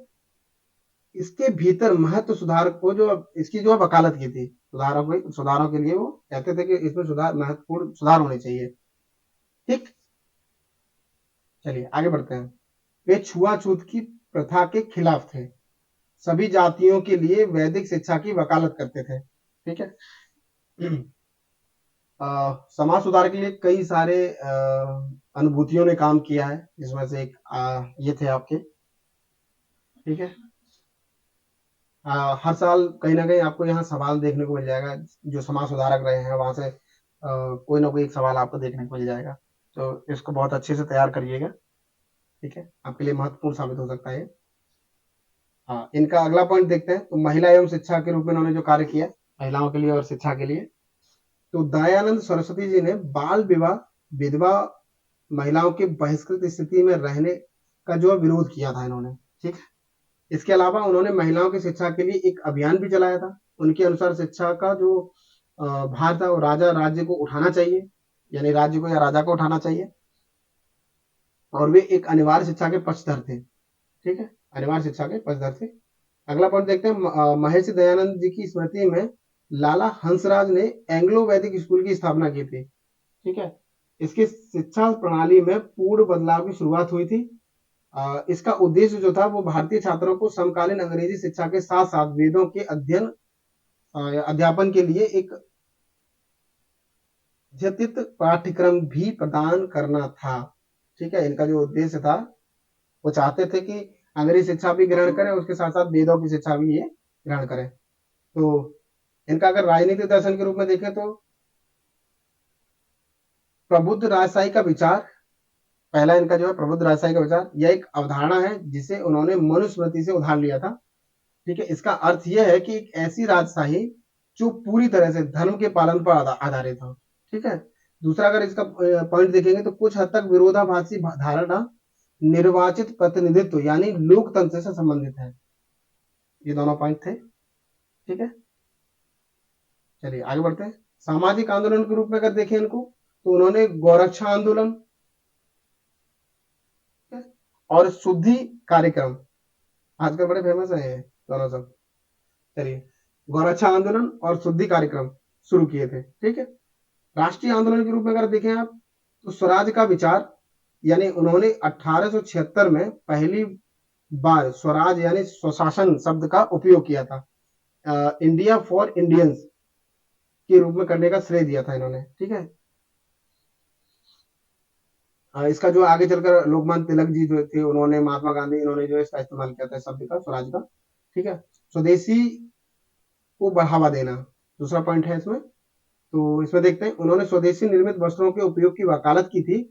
इसके भीतर महत्व सुधार को जो इसकी जो वकालत की थी, सुधारों के लिए वो कहते थे कि इसमें सुधार, महत्वपूर्ण सुधार होने चाहिए। ठीक, चलिए आगे बढ़ते हैं। वे छुआछूत की प्रथा के खिलाफ थे, सभी जातियों के लिए वैदिक शिक्षा की वकालत करते थे। ठीक है, समाज सुधार के लिए कई सारे अनुभूतियों ने काम किया है, जिसमें से एक ये थे आपके। ठीक है, हर साल कहीं ना कहीं आपको यहाँ सवाल देखने को मिल जाएगा, जो समाज सुधारक रहे हैं वहां से कोई ना कोई एक सवाल आपको देखने को मिल जाएगा। तो इसको बहुत अच्छे से तैयार करिएगा। ठीक है, आपके लिए महत्वपूर्ण साबित हो सकता है। हाँ, इनका अगला पॉइंट देखते हैं। तो महिला एवं शिक्षा के रूप में इन्होंने जो कार्य किया महिलाओं के लिए और शिक्षा के लिए, तो दयानंद सरस्वती जी ने बाल विवाह, विधवा महिलाओं के बहिष्कृत स्थिति में रहने का जो विरोध किया था इन्होंने। ठीक है, इसके अलावा उन्होंने महिलाओं की शिक्षा के लिए एक अभियान भी चलाया था। उनके अनुसार शिक्षा का जो भार था वो राज्य को उठाना चाहिए, यानी राज्य को या राजा को उठाना चाहिए, और वे एक अनिवार्य शिक्षा के पक्षधर थे। ठीक है, अनिवार्य शिक्षा के पक्षधर थे। अगला पॉइंट देखते हैं। महर्षि दयानंद जी की स्मृति में लाला हंसराज ने एंग्लो वैदिक स्कूल की स्थापना की थी। ठीक है, इसकी शिक्षा प्रणाली में पूर्ण बदलाव की शुरुआत हुई थी। इसका उद्देश्य जो था वो भारतीय छात्रों को समकालीन अंग्रेजी शिक्षा के साथ साथ वेदों के अध्यापन के लिए एक अद्यतित पाठ्यक्रम भी प्रदान करना था। ठीक है, इनका जो उद्देश्य था वो चाहते थे कि अंग्रेजी शिक्षा भी ग्रहण करें, उसके साथ साथ वेदों की शिक्षा भी ये ग्रहण करें। तो इनका अगर राजनीतिक दर्शन के रूप में देखें तो प्रबुद्ध राजशाही का विचार, पहला इनका जो है प्रबुद्ध राजशाही का विचार, यह एक अवधारणा है जिसे उन्होंने मनुस्मृति से उधार लिया था। ठीक है, इसका अर्थ यह है कि एक ऐसी राजशाही जो पूरी तरह से धर्म के पालन पर आधारित हो। ठीक है, दूसरा अगर इसका पॉइंट देखेंगे तो कुछ हद तक विरोधाभासी धारणा निर्वाचित प्रतिनिधित्व यानी लोकतंत्र से संबंधित है। ये दोनों पॉइंट थे। ठीक है, चलिए आगे बढ़ते हैं। सामाजिक आंदोलन के रूप में अगर देखें इनको, तो उन्होंने गौरक्षा आंदोलन और शुद्धि कार्यक्रम, आजकल बड़े फेमस है ये दोनों सब। चलिए, गौरक्षा आंदोलन और शुद्धि कार्यक्रम शुरू किए थे। ठीक है, राष्ट्रीय आंदोलन के रूप में अगर देखें आप, तो स्वराज का विचार, यानी उन्होंने 1876 में पहली बार स्वराज यानी स्वशासन शब्द का उपयोग किया था। इंडिया फॉर इंडियंस के रूप में करने का श्रेय दिया था इन्होंने। ठीक है, इसका जो आगे चलकर लोकमान्य तिलक जी जो थे, उन्होंने, महात्मा गांधी, इन्होंने जो है इसका इस्तेमाल किया था, इस शब्द का, स्वराज का। ठीक है। स्वदेशी को बढ़ावा देना दूसरा पॉइंट है इसमें। तो इसमें देखते हैं, उन्होंने स्वदेशी निर्मित वस्त्रों के उपयोग की वकालत की थी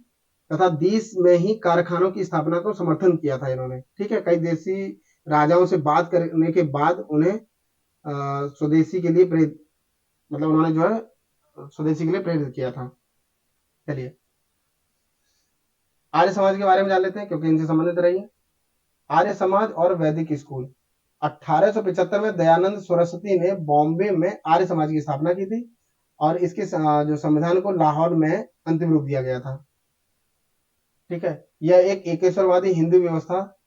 तथा देश में ही कारखानों की स्थापना को समर्थन किया था इन्होंने। ठीक है। कई देशी राजाओं से बात करने के बाद उन्हें स्वदेशी के लिए प्रेरित, मतलब उन्होंने जो है स्वदेशी के लिए प्रेरित किया था। चलिए आर्य समाज के बारे में जान लेते हैं, क्योंकि इनसे संबंधित रही है। आर्य समाज और वैदिक स्कूल। 1875 में दयानंद सरस्वती ने बॉम्बे में आर्य समाज की स्थापना की थी और इसके जो संविधान को लाहौर में अंतिम रूप दिया गया था। ठीक है। यह एक एकेश्वरवादी हिंदू व्यवस्था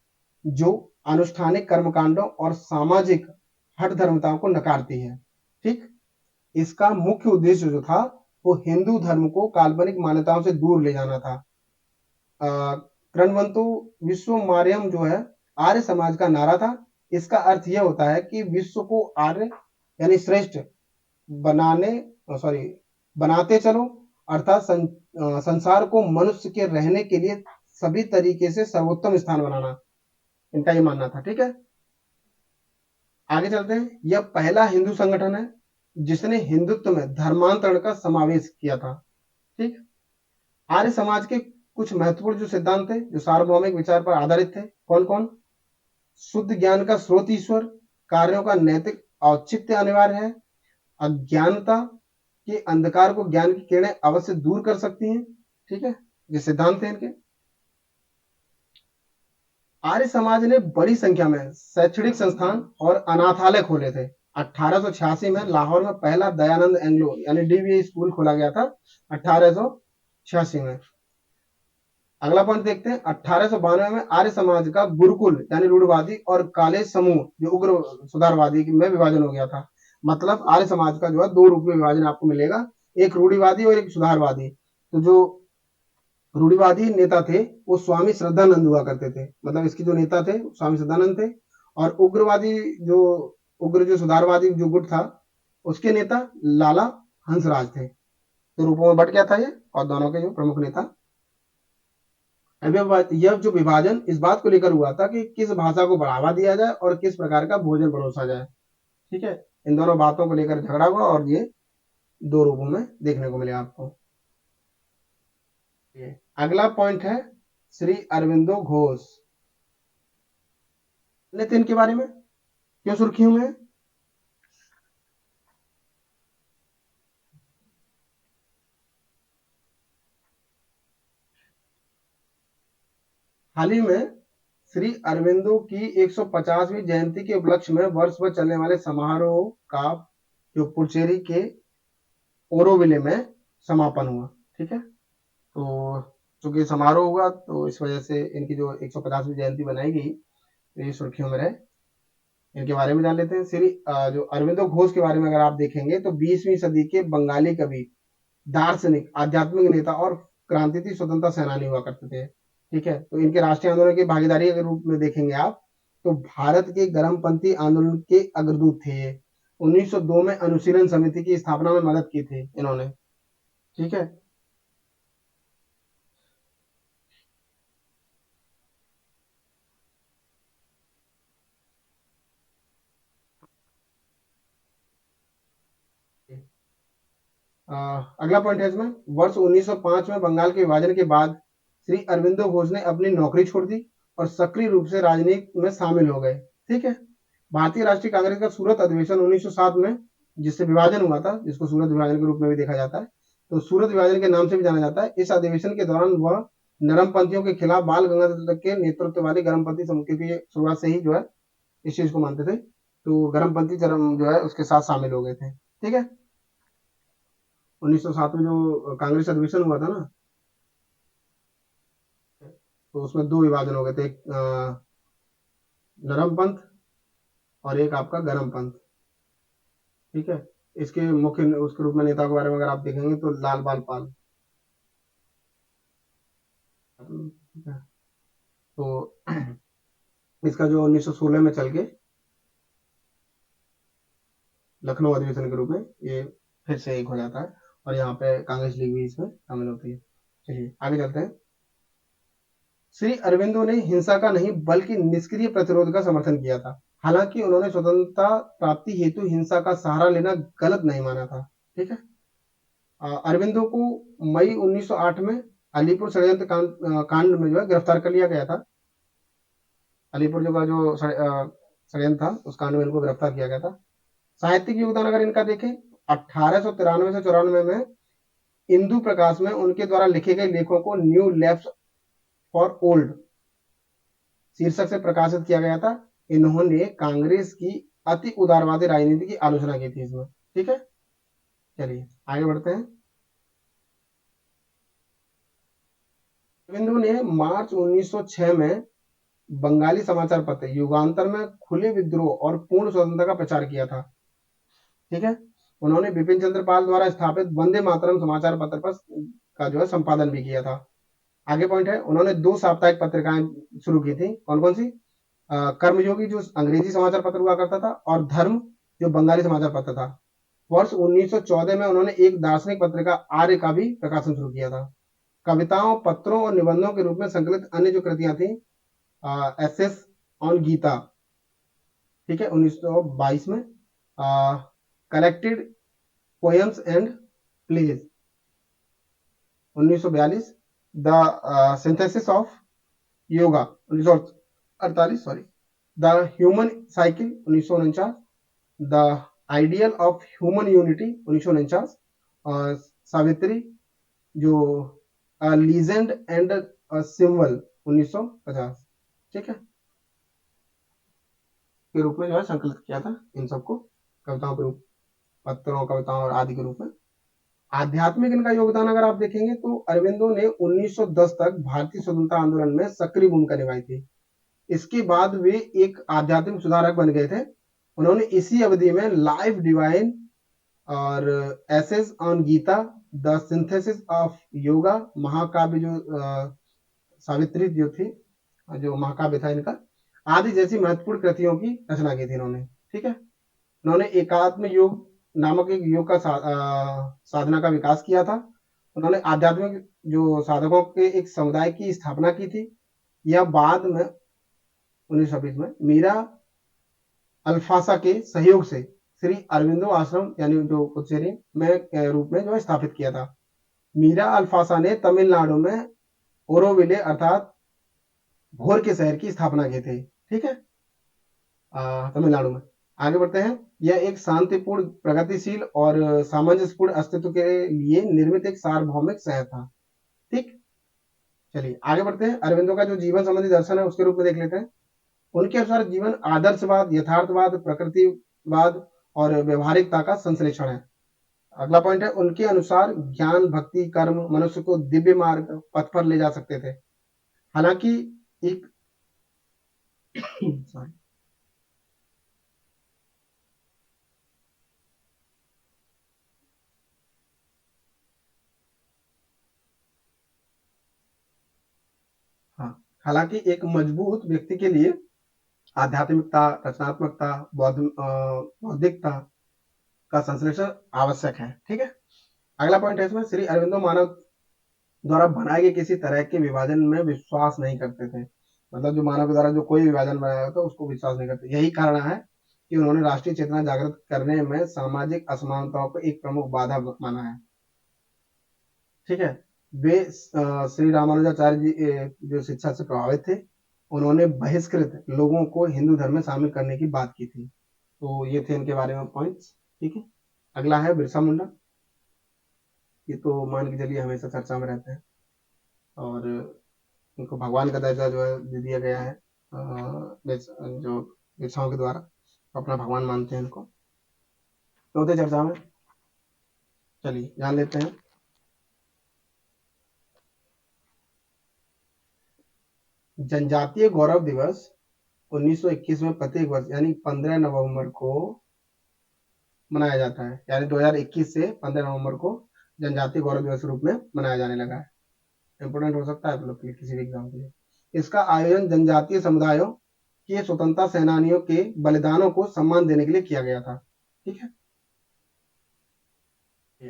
जो अनुष्ठानिक कर्मकांडों और सामाजिक हठ धर्मताओं को नकारती है। ठीक। इसका मुख्य उद्देश्य जो था वो हिंदू धर्म को काल्पनिक मान्यताओं से दूर ले जाना था। क्रनवंतु विश्व मार्यम जो है आर्य समाज का नारा था। इसका अर्थ यह होता है कि विश्व को आर्य यानी श्रेष्ठ बनाने, सॉरी, बनाते चलो, अर्थात संसार को मनुष्य के रहने के लिए सभी तरीके से सर्वोत्तम स्थान बनाना, इनका ये मानना था। ठीक है। आगे चलते हैं। यह पहला हिंदू संगठन है जिसने हिंदुत्व में धर्मांतरण का समावेश किया था। ठीक। आर्य समाज के कुछ महत्वपूर्ण जो सिद्धांत थे, जो सार्वभौमिक विचार पर आधारित थे, कौन कौन? शुद्ध ज्ञान का स्रोत ईश्वर, कार्यों का नैतिक औचित्य अनिवार्य है, अज्ञानता के अंधकार को ज्ञान की किरणें अवश्य दूर कर सकती हैं। ठीक है। ये सिद्धांत है इनके। आर्य समाज ने बड़ी संख्या में शैक्षणिक संस्थान और अनाथालय खोले थे। 1886 में लाहौर में पहला दयानंद एंग्लो यानी डीवीए स्कूल खोला गया था, 1886 में। अगला पॉइंट देखते हैं। 1892 में आर्य समाज का गुरुकुल यानी रूढ़वादी और कॉलेज समूह जो उग्र सुधारवादी में विभाजन हो गया था। मतलब आर्य समाज का जो है दो रूप में विभाजन आपको मिलेगा, एक रूढ़िवादी और एक सुधारवादी। तो जो रूढ़िवादी नेता थे वो स्वामी श्रद्धानंद हुआ करते थे, मतलब इसके जो नेता थे स्वामी श्रद्धानंद थे। और उग्रवादी जो सुधारवादी जो गुट था उसके नेता लाला हंसराज थे। तो रूपों में बट गया था ये, और दोनों के जो प्रमुख नेता। यह जो विभाजन इस बात को लेकर हुआ था कि किस भाषा को बढ़ावा दिया जाए और किस प्रकार का भोजन परोसा जाए। ठीक है। इन दोनों बातों को लेकर झगड़ा हुआ और ये दो रूपों में देखने को मिले आपको। अगला पॉइंट है श्री अरविंदो घोष। लेते हैं इनके बारे में, क्यों सुर्खियों में? हाल ही में श्री अरविंदो की 150वीं जयंती के उपलक्ष्य में वर्ष भर चलने वाले समारोह का जो पुडुचेरी के ओरोविले में समापन हुआ। ठीक है। तो चूंकि समारोह हुआ तो इस वजह से इनकी जो 150वीं जयंती बनाई गई, तो ये सुर्खियों में रहे। इनके बारे में जान लेते हैं। श्री जो अरविंदो घोष के बारे में अगर आप देखेंगे तो 20वीं सदी के बंगाली कवि, दार्शनिक, आध्यात्मिक नेता और क्रांतिकारी स्वतंत्रता सेनानी हुआ करते थे। ठीक है। तो इनके राष्ट्रीय आंदोलन की भागीदारी के रूप में देखेंगे आप तो भारत के गर्मपंथी आंदोलन के अग्रदूत थे ये। 1902 में अनुशीलन समिति की स्थापना में मदद की थी इन्होंने। ठीक है। अगला पॉइंट है इसमें, वर्ष 1905 में बंगाल के विभाजन के बाद श्री अरविंदो घोष ने अपनी नौकरी छोड़ दी और सक्रिय रूप से राजनीति में शामिल हो गए। ठीक है। भारतीय राष्ट्रीय कांग्रेस का सूरत अधिवेशन 1907 में, जिससे विभाजन हुआ था, जिसको सूरत विभाजन के रूप में भी देखा जाता है, तो सूरत विभाजन के नाम से भी जाना जाता है। इस अधिवेशन के दौरान वह नरमपंथियों के खिलाफ बाल गंगाधर तिलक के नेतृत्व वाले गर्मपंथी समूह, क्योंकि शुरुआत से ही जो है इस चीज को मानते थे, तो गर्मपंथी चरम जो है उसके साथ शामिल हो गए थे। ठीक है। 1907 में जो कांग्रेस अधिवेशन हुआ था ना, तो उसमें दो विभाजन हो गए थे, एक नरम पंथ और एक आपका गरम पंथ। ठीक है। इसके मुख्य उसके रूप में नेताओं के बारे में अगर आप देखेंगे तो लाल बाल पाल। ठीक है। तो इसका जो 1916 में चल के लखनऊ अधिवेशन के रूप में ये फिर से एक हो जाता है और यहाँ पे कांग्रेस लीग भी इसमें शामिल होती है। चलिए आगे चलते हैं। श्री अरविंदो ने हिंसा का नहीं बल्कि निष्क्रिय प्रतिरोध का समर्थन किया था। हालांकि उन्होंने स्वतंत्रता प्राप्ति हेतु हिंसा का सहारा लेना गलत नहीं माना था। ठीक है। अरविंदो को मई 1908 में अलीपुर षड्यंत्र कांड में जो है गिरफ्तार कर लिया गया था। अलीपुर जो का जो षड्यंत्र था उस कांड में इनको गिरफ्तार किया गया था। साहित्यिक योगदान अगर इनका देखें, 1893 से 94 में इंदु प्रकाश में उनके द्वारा लिखे गए लेखों को न्यू लेफ्ट फॉर ओल्ड शीर्षक से प्रकाशित किया गया था। इन्होंने कांग्रेस की अति उदारवादी राजनीति की आलोचना की थी इसमें। ठीक है, चलिए आगे बढ़ते हैं। अरविंदो ने मार्च 1906 में बंगाली समाचार पत्र युगांतर में खुले विद्रोह और पूर्ण स्वतंत्रता का प्रचार किया था। ठीक है। उन्होंने बिपिन चंद्र पाल द्वारा स्थापित वंदे मातरम समाचार पत्र पर का जो है संपादन भी किया था। आगे पॉइंट है, उन्होंने 2 साप्ताहिक पत्रिकाएं शुरू की थी। कौन कौन सी? कर्मयोगी जो अंग्रेजी समाचार पत्र हुआ करता था, और धर्म जो बंगाली समाचार पत्र था। वर्ष 1914 में उन्होंने एक दार्शनिक पत्रिका आर्य का भी प्रकाशन शुरू किया था। कविताओं, पत्रों और निबंधों के रूप में संकलित अन्य जो कृतियां थी, एसेस ऑन गीता, ठीक है, 1922 में, collected poems and plays 1942, the synthesis of yoga 1948, sorry, the human cycle 1949, the ideal of human unity 1949, और सावित्री जो लीजेंड एंड सिंबल 1950। ठीक है, के रूप में जो है संकलित किया था इन सबको, कविताओं के रूप, पत्रों, कविताओं और आदि के रूप में। आध्यात्मिक इनका योगदान अगर आप देखेंगे तो अरविंदो ने 1910 तक भारतीय स्वतंत्रता आंदोलन में सक्रिय भूमिका निभाई थी। इसके बाद वे एक आध्यात्मिक सुधारक बन गए थे। उन्होंने इसी अवधि में लाइफ डिवाइन और essays on Gita, the synthesis of yoga, महाकाव्य जो सावित्री जो थी, जो महाकाव्य था इनका, आदि जैसी महत्वपूर्ण कृतियों की रचना की थी इन्होंने। ठीक है। उन्होंने एकात्म योग नामक एक योग का साधना का विकास किया था। उन्होंने आध्यात्मिक जो साधकों के एक समुदाय की स्थापना की थी। यह बाद में 1926 में मीरा अल्फासा के सहयोग से श्री अरविंदो आश्रम यानी जो पुडुचेरी में रूप में जो है स्थापित किया था। मीरा अल्फासा ने तमिलनाडु में ओरोविले अर्थात भोर के शहर की स्थापना की थी। ठीक है, तमिलनाडु में। आगे बढ़ते हैं। यह एक शांतिपूर्ण, प्रगतिशील और सामंजस्यपूर्ण अस्तित्व के लिए निर्मित एक सार्वभौमिक शहर था। ठीक, चलिए आगे बढ़ते हैं। अरविंदो का जो जीवन संबंधी दर्शन है उसके रूप में देख लेते हैं। उनके अनुसार जीवन आदर्शवाद, यथार्थवाद, प्रकृतिवाद और व्यवहारिकता का संश्लेषण है। अगला पॉइंट है, उनके अनुसार ज्ञान, भक्ति, कर्म मनुष्य को दिव्य मार्ग पथ पर ले जा सकते थे। हालांकि एक सॉरी, हाँ, हालांकि एक मजबूत व्यक्ति के लिए आध्यात्मिकता, रचनात्मकता, बौद्धिकता का संश्लेषण आवश्यक है। ठीक है। अगला पॉइंट है इसमें, श्री अरविंदो मानव द्वारा बनाए गए किसी तरह के विभाजन में विश्वास नहीं करते थे। मतलब जो मानव के द्वारा जो कोई विभाजन बनाया होता है उसको विश्वास नहीं करते। यही कारण है कि उन्होंने राष्ट्रीय चेतना जागृत करने में सामाजिक असमानताओं को एक प्रमुख बाधा माना है। ठीक है। वे श्री रामानुजाचार्य जी जो शिक्षा से प्रभावित थे, उन्होंने बहिष्कृत लोगों को हिंदू धर्म में शामिल करने की बात की थी। तो ये थे इनके बारे में पॉइंट्स। ठीक है। अगला है बिरसा मुंडा। ये तो मान के चलिए हमेशा चर्चा में रहते हैं, और इनको भगवान का दर्जा जो है दे दिया गया है जो बिरसाओं के द्वारा, तो अपना भगवान मानते हैं इनको। तो होते चर्चा में, चलिए जान लेते हैं। जनजातीय गौरव दिवस 1921 में प्रत्येक वर्ष यानी 15 नवंबर को मनाया जाता है। यानी 2021 से 15 नवंबर को जनजातीय गौरव दिवस के रूप में मनाया जाने लगा है। इंपोर्टेंट हो सकता है आप लोग के लिए किसी भी एग्जाम के लिए। इसका आयोजन जनजातीय समुदायों के स्वतंत्रता सेनानियों के बलिदानों को सम्मान देने के लिए किया गया था। ठीक है।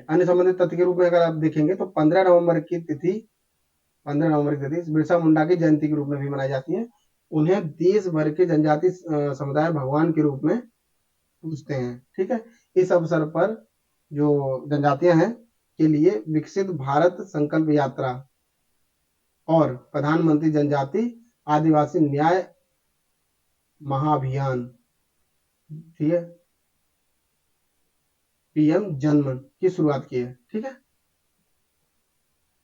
अन्य संबंधित तथ्य के रूप में अगर आप देखेंगे तो 15 नवंबर की तिथि 15 नवंबर की तिथि बिरसा मुंडा की जयंती के रूप में भी मनाई जाती है। उन्हें देश भर के जनजाति समुदाय भगवान के रूप में पूजते हैं। ठीक है, इस अवसर पर जो जनजातियां हैं के लिए विकसित भारत संकल्प यात्रा और प्रधानमंत्री जनजाति आदिवासी न्याय महाअभियान, ठीक है, पीएम जन्म की शुरुआत की है। ठीक है,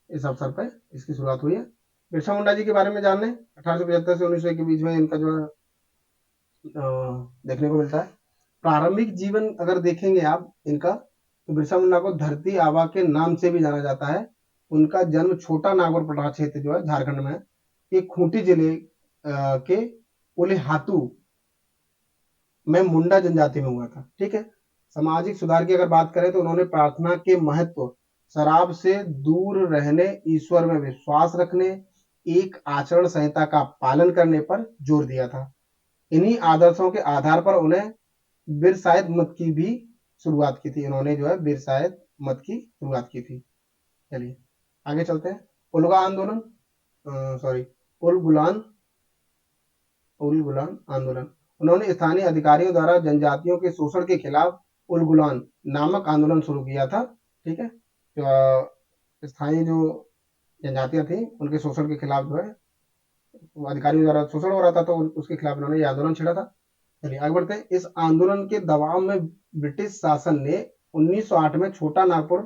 इस अवसर पर इसकी शुरुआत हुई है। बिरसा मुंडा जी के बारे में जान लें। 1875 से 1901 के बीच में इनका जो है देखने को मिलता है। प्रारंभिक जीवन अगर देखेंगे आप इनका, तो बिरसा मुंडा को धरती आबा के नाम से भी जाना जाता है। उनका जन्म छोटा नागौर पठार क्षेत्र जो है झारखंड में है, खूंटी जिले के उलेहातू में मुंडा जनजाति में हुआ था। ठीक है, सामाजिक सुधार की अगर बात करें तो उन्होंने प्रार्थना के महत्व, शराब से दूर रहने, ईश्वर में विश्वास रखने, एक आचरण संहिता का पालन करने पर जोर दिया था। इन्हीं आदर्शों के आधार पर उन्हें बिरसायत मत की भी शुरुआत की थी। इन्होंने जो है बिरसायत मत की शुरुआत की थी। चलिए आगे चलते हैं। उलगा आंदोलन, सॉरी, उलगुलान उलगुलान आंदोलन। उन्होंने स्थानीय अधिकारियों द्वारा जनजातियों के शोषण के खिलाफ उलगुलान नामक आंदोलन शुरू किया था। ठीक है, तो स्थानीय जो जनजातियां थी उनके शोषण के खिलाफ जो है अधिकारियों द्वारा शोषण हो रहा था, तो उसके खिलाफ उन्होंने ये आंदोलन छेड़ा था। चलिए आगे बढ़ते हैं। इस आंदोलन के दबाव में ब्रिटिश शासन ने 1908 में छोटा नागपुर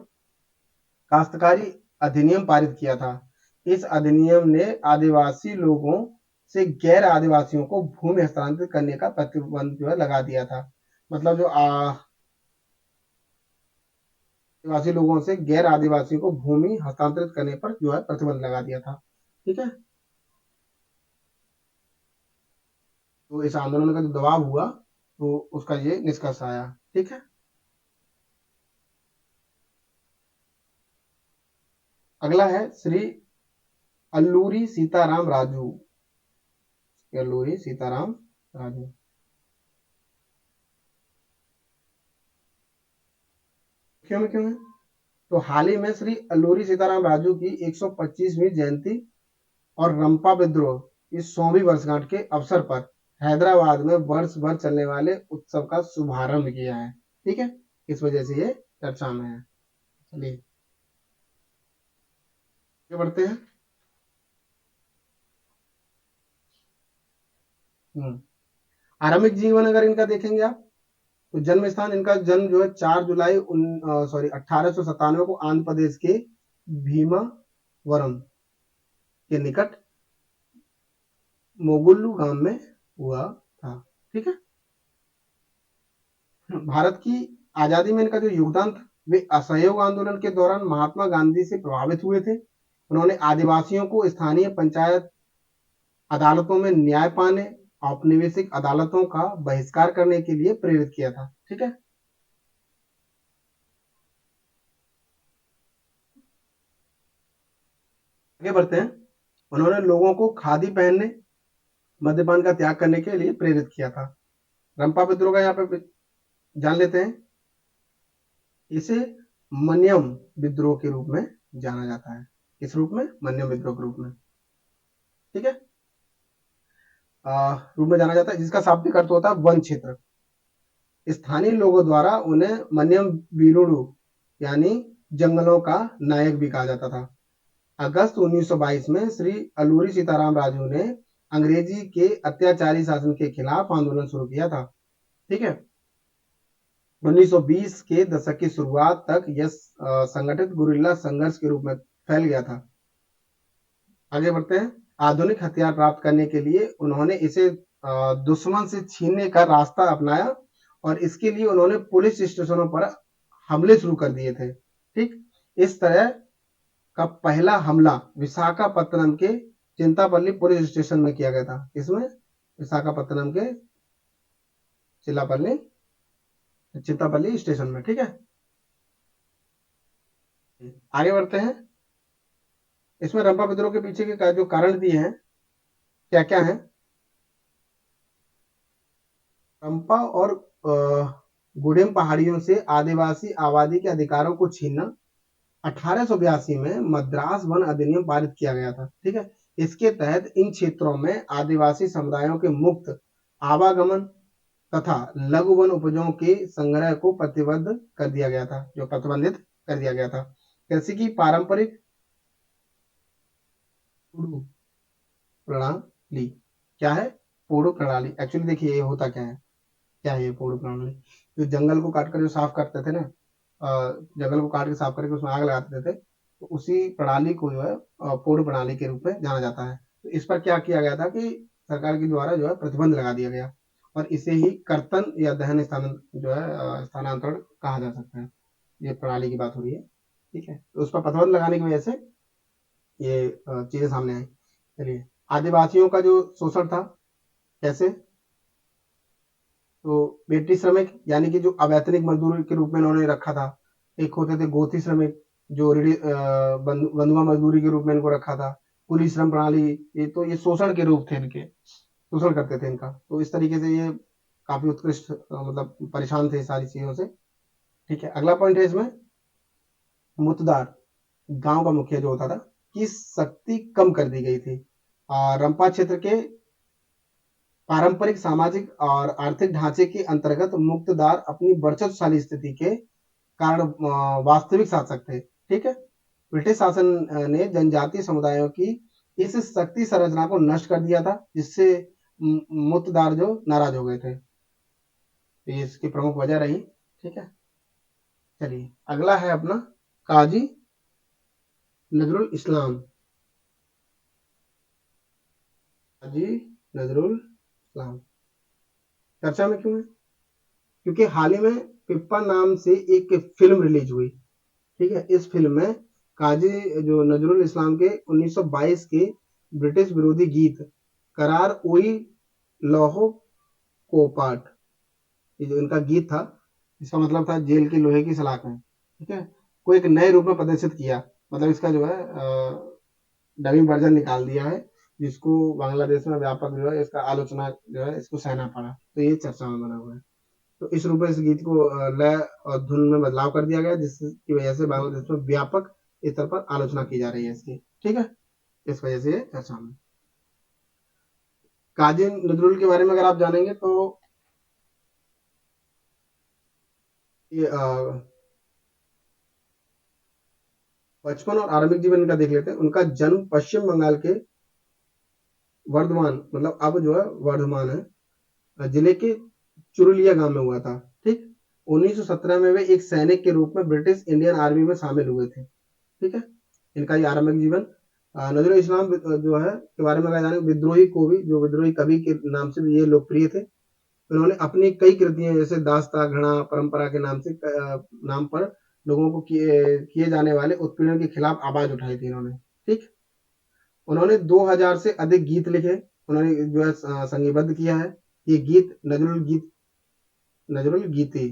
काश्तकारी अधिनियम पारित किया था। इस अधिनियम ने आदिवासी लोगों से गैर आदिवासियों को भूमि हस्तांतरित करने का प्रतिबंध जो है लगा दिया था। मतलब जो आदिवासी लोगों से गैर आदिवासियों को भूमि हस्तांतरित करने पर जो है प्रतिबंध लगा दिया था। ठीक है, तो इस आंदोलन का जो दबाव हुआ तो उसका ये निष्कर्ष आया। ठीक है, अगला है श्री अल्लूरी सीताराम राजू। अल्लूरी सीताराम राजू क्यों है? तो हाल ही में श्री अल्लूरी सीताराम राजू की 125वीं जयंती और रंपा विद्रोह इस 100वीं वर्षगांठ के अवसर पर हैदराबाद में वर्ष भर चलने वाले उत्सव का शुभारंभ किया है। ठीक है, इस वजह से ये चर्चा में है। चलिए आगे बढ़ते हैं। आरंभिक जीवन अगर इनका देखेंगे आप, तो जन्म स्थान इनका जन्म जो है 4 जुलाई 1897 को आंध्र प्रदेश के भीमावरम के निकट मोगुल्लू गांव में हुआ था। ठीक है, भारत की आजादी में इनका जो योगदान था, वे असहयोग आंदोलन के दौरान महात्मा गांधी से प्रभावित हुए थे। उन्होंने आदिवासियों को स्थानीय पंचायत अदालतों में न्याय पाने, औपनिवेशिक अदालतों का बहिष्कार करने के लिए प्रेरित किया था। ठीक है, आगे बढ़ते हैं। उन्होंने लोगों को खादी पहनने, मद्यपान का त्याग करने के लिए प्रेरित किया था। रंपा विद्रोह का यहाँ पे जान लेते हैं। इसे मन्यम विद्रोह के रूप में जाना जाता है। किस रूप में? मन्यम विद्रोह के रूप में। ठीक है, रूप में जाना जाता है, जिसका शाब्दिक अर्थ होता है वन क्षेत्र। स्थानीय लोगों द्वारा उन्हें मन्यम वीरुडु यानी जंगलों का नायक भी कहा जाता था। अगस्त 1922 में श्री अल्लूरी सीताराम राजू ने अंग्रेजी के अत्याचारी शासन के खिलाफ आंदोलन शुरू किया था। ठीक है, 1920 के दशक की शुरुआत तक यह संगठित गुरिल्ला संघर्ष के रूप में फैल गया था। आगे बढ़ते हैं। आधुनिक हथियार प्राप्त करने के लिए उन्होंने इसे दुश्मन से छीनने का रास्ता अपनाया और इसके लिए उन्होंने पुलिस स्टेशनों पर हमले शुरू कर दिए थे। ठीक, इस तरह का पहला हमला विशाखापत्तनम के चिंतापल्ली पुलिस स्टेशन में किया गया था। इसमें विशाखापत्तनम के चिंतापल्ली स्टेशन में। ठीक है, आगे बढ़ते हैं। इसमें रंपा विद्रोह के पीछे के जो कारण दिए हैं क्या क्या है? रंपा और गुडेम पहाड़ियों से आदिवासी आबादी के अधिकारों को छीनना, 1882 में मद्रास वन अधिनियम पारित किया गया था। ठीक है, इसके तहत इन क्षेत्रों में आदिवासी समुदायों के मुक्त आवागमन तथा लघु वन उपजों के संग्रह को प्रतिबद्ध कर दिया गया था, जो प्रतिबंधित कर दिया गया था। कृषि की पारंपरिक प्रणाली क्या है? पोड़ो प्रणाली। एक्चुअली देखिए ये होता क्या है, क्या है ये पोड़ो प्रणाली? जो जंगल को काटकर जो साफ करते थे ना, जंगल को काट के साफ करके उसमें आग लगा देते थे, तो उसी प्रणाली को जो है पोड़ो प्रणाली के रूप में जाना जाता है। तो इस पर क्या किया गया था कि सरकार के द्वारा जो है प्रतिबंध लगा दिया गया, और इसे ही कर्तन या दहन स्थानांतरण कहा जा सकता है। ये प्रणाली की बात हो रही है। ठीक है, तो उस पर प्रतिबंध लगाने की वजह से ये चीजें सामने आई। चलिए, आदिवासियों का जो शोषण था कैसे? तो बेटी श्रमिक यानी कि जो अवैतनिक मजदूर के रूप में उन्होंने रखा था। एक होते थे गोती श्रमिक, जो बंधुआ मजदूरी के रूप में इनको रखा था। कुली श्रम प्रणाली, ये शोषण के रूप थे इनके, शोषण करते थे इनका। तो इस तरीके से ये काफी उत्कृष्ट मतलब परेशान थे सारी चीजों से। ठीक है, अगला पॉइंट है इसमें, मुतदार गांव का मुखिया जो होता था की शक्ति कम कर दी गई थी। रंपा क्षेत्र के पारंपरिक सामाजिक और आर्थिक ढांचे के अंतर्गत मुक्तदार अपनी वर्चस्वशाली स्थिति के कारण वास्तविक शासक थे। ठीक है, ब्रिटिश शासन ने जनजातीय समुदायों की इस शक्ति संरचना को नष्ट कर दिया था, जिससे मुक्तदार जो नाराज हो गए थे। तो ये इसकी प्रमुख वजह रही। ठीक है, चलिए अगला है अपना काजी नजरुल इस्लाम। काजी नजरुल इस्लाम चर्चा में क्यों है? क्योंकि हाल ही में पिप्पा नाम से एक फिल्म रिलीज हुई। ठीक है, इस फिल्म में काजी जो नजरुल इस्लाम के 1922 के ब्रिटिश विरोधी गीत करार ओई लोहो कोपाट, ये जो इनका गीत था, इसका मतलब था जेल की लोहे की सलाखें। ठीक है, को एक नए रूप में प्रदर्शित किया। मतलब इसका जो है डबिंग वर्जन निकाल दिया है, जिसको बांग्लादेश में व्यापक जो है इसका आलोचना जो है इसको सहना पड़ा। तो ये चर्चा में बना हुआ है। तो इस रूप में इस गीत को लय और धुन में बदलाव कर दिया गया, जिसकी वजह से बांग्लादेश में व्यापक स्तर पर आलोचना की जा रही है इसकी। ठीक है, इस वजह से ये चर्चा में। काजी नजरुल के बारे में अगर आप जानेंगे तो ये बचपन और आरंभिक जीवन इनका देख लेते हैं। उनका जन्म पश्चिम बंगाल के वर्धमान, मतलब अब जो है वर्धमान है, जिले के चुरुलिया गांव में हुआ था। ठीक, 1917 में वे एक सैनिक के रूप में ब्रिटिश इंडियन आर्मी में शामिल हुए थे। ठीक है, इनका ये आरंभिक जीवन। नजरुल इस्लाम जो है के बारे में अगर जाने, विद्रोही कवि, जो विद्रोही कवि के नाम से भी ये लोकप्रिय थे। उन्होंने अपनी कई कृतियां जैसे दास्ता घड़ा परंपरा के नाम पर लोगों को किए जाने वाले उत्पीड़न के खिलाफ आवाज उठाई थी इन्होंने। ठीक, उन्होंने 2000 से अधिक गीत लिखे, उन्होंने जो है संगीबद्ध किया है। ये गीत नजरुल गीति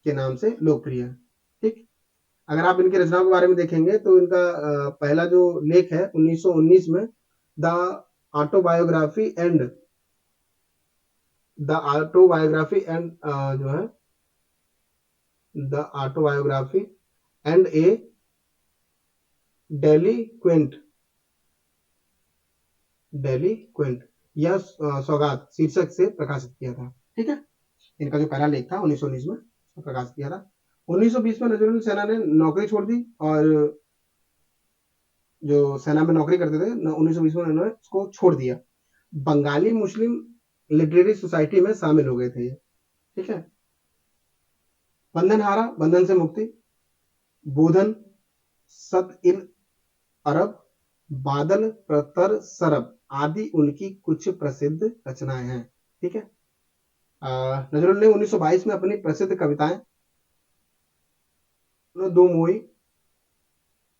के नाम से लोकप्रिय है। ठीक, अगर आप इनकी रचनाओं के बारे में देखेंगे तो इनका पहला जो लेख है 1919 में, the autobiography and the autobiography and जो है the autobiography and A delinquent यह सौगात शीर्षक से प्रकाशित किया था। ठीक है, इनका जो पहला लेख था 1919 में प्रकाशित किया था। 1920 में नजरुल सेना ने नौकरी छोड़ दी, और जो सेना में नौकरी करते थे 1920 में उन्होंने उसको छोड़ दिया। बंगाली मुस्लिम लिटरेरी सोसाइटी में शामिल हो गए थे ये। ठीक है, बंधन हारा, बंधन से मुक्ति, बोधन, सत इल अरब, बादल प्रतर सरब आदि उनकी कुछ प्रसिद्ध रचनाएं हैं। ठीक है, नजरुल ने 1922 में अपनी प्रसिद्ध कविताएं दो मोई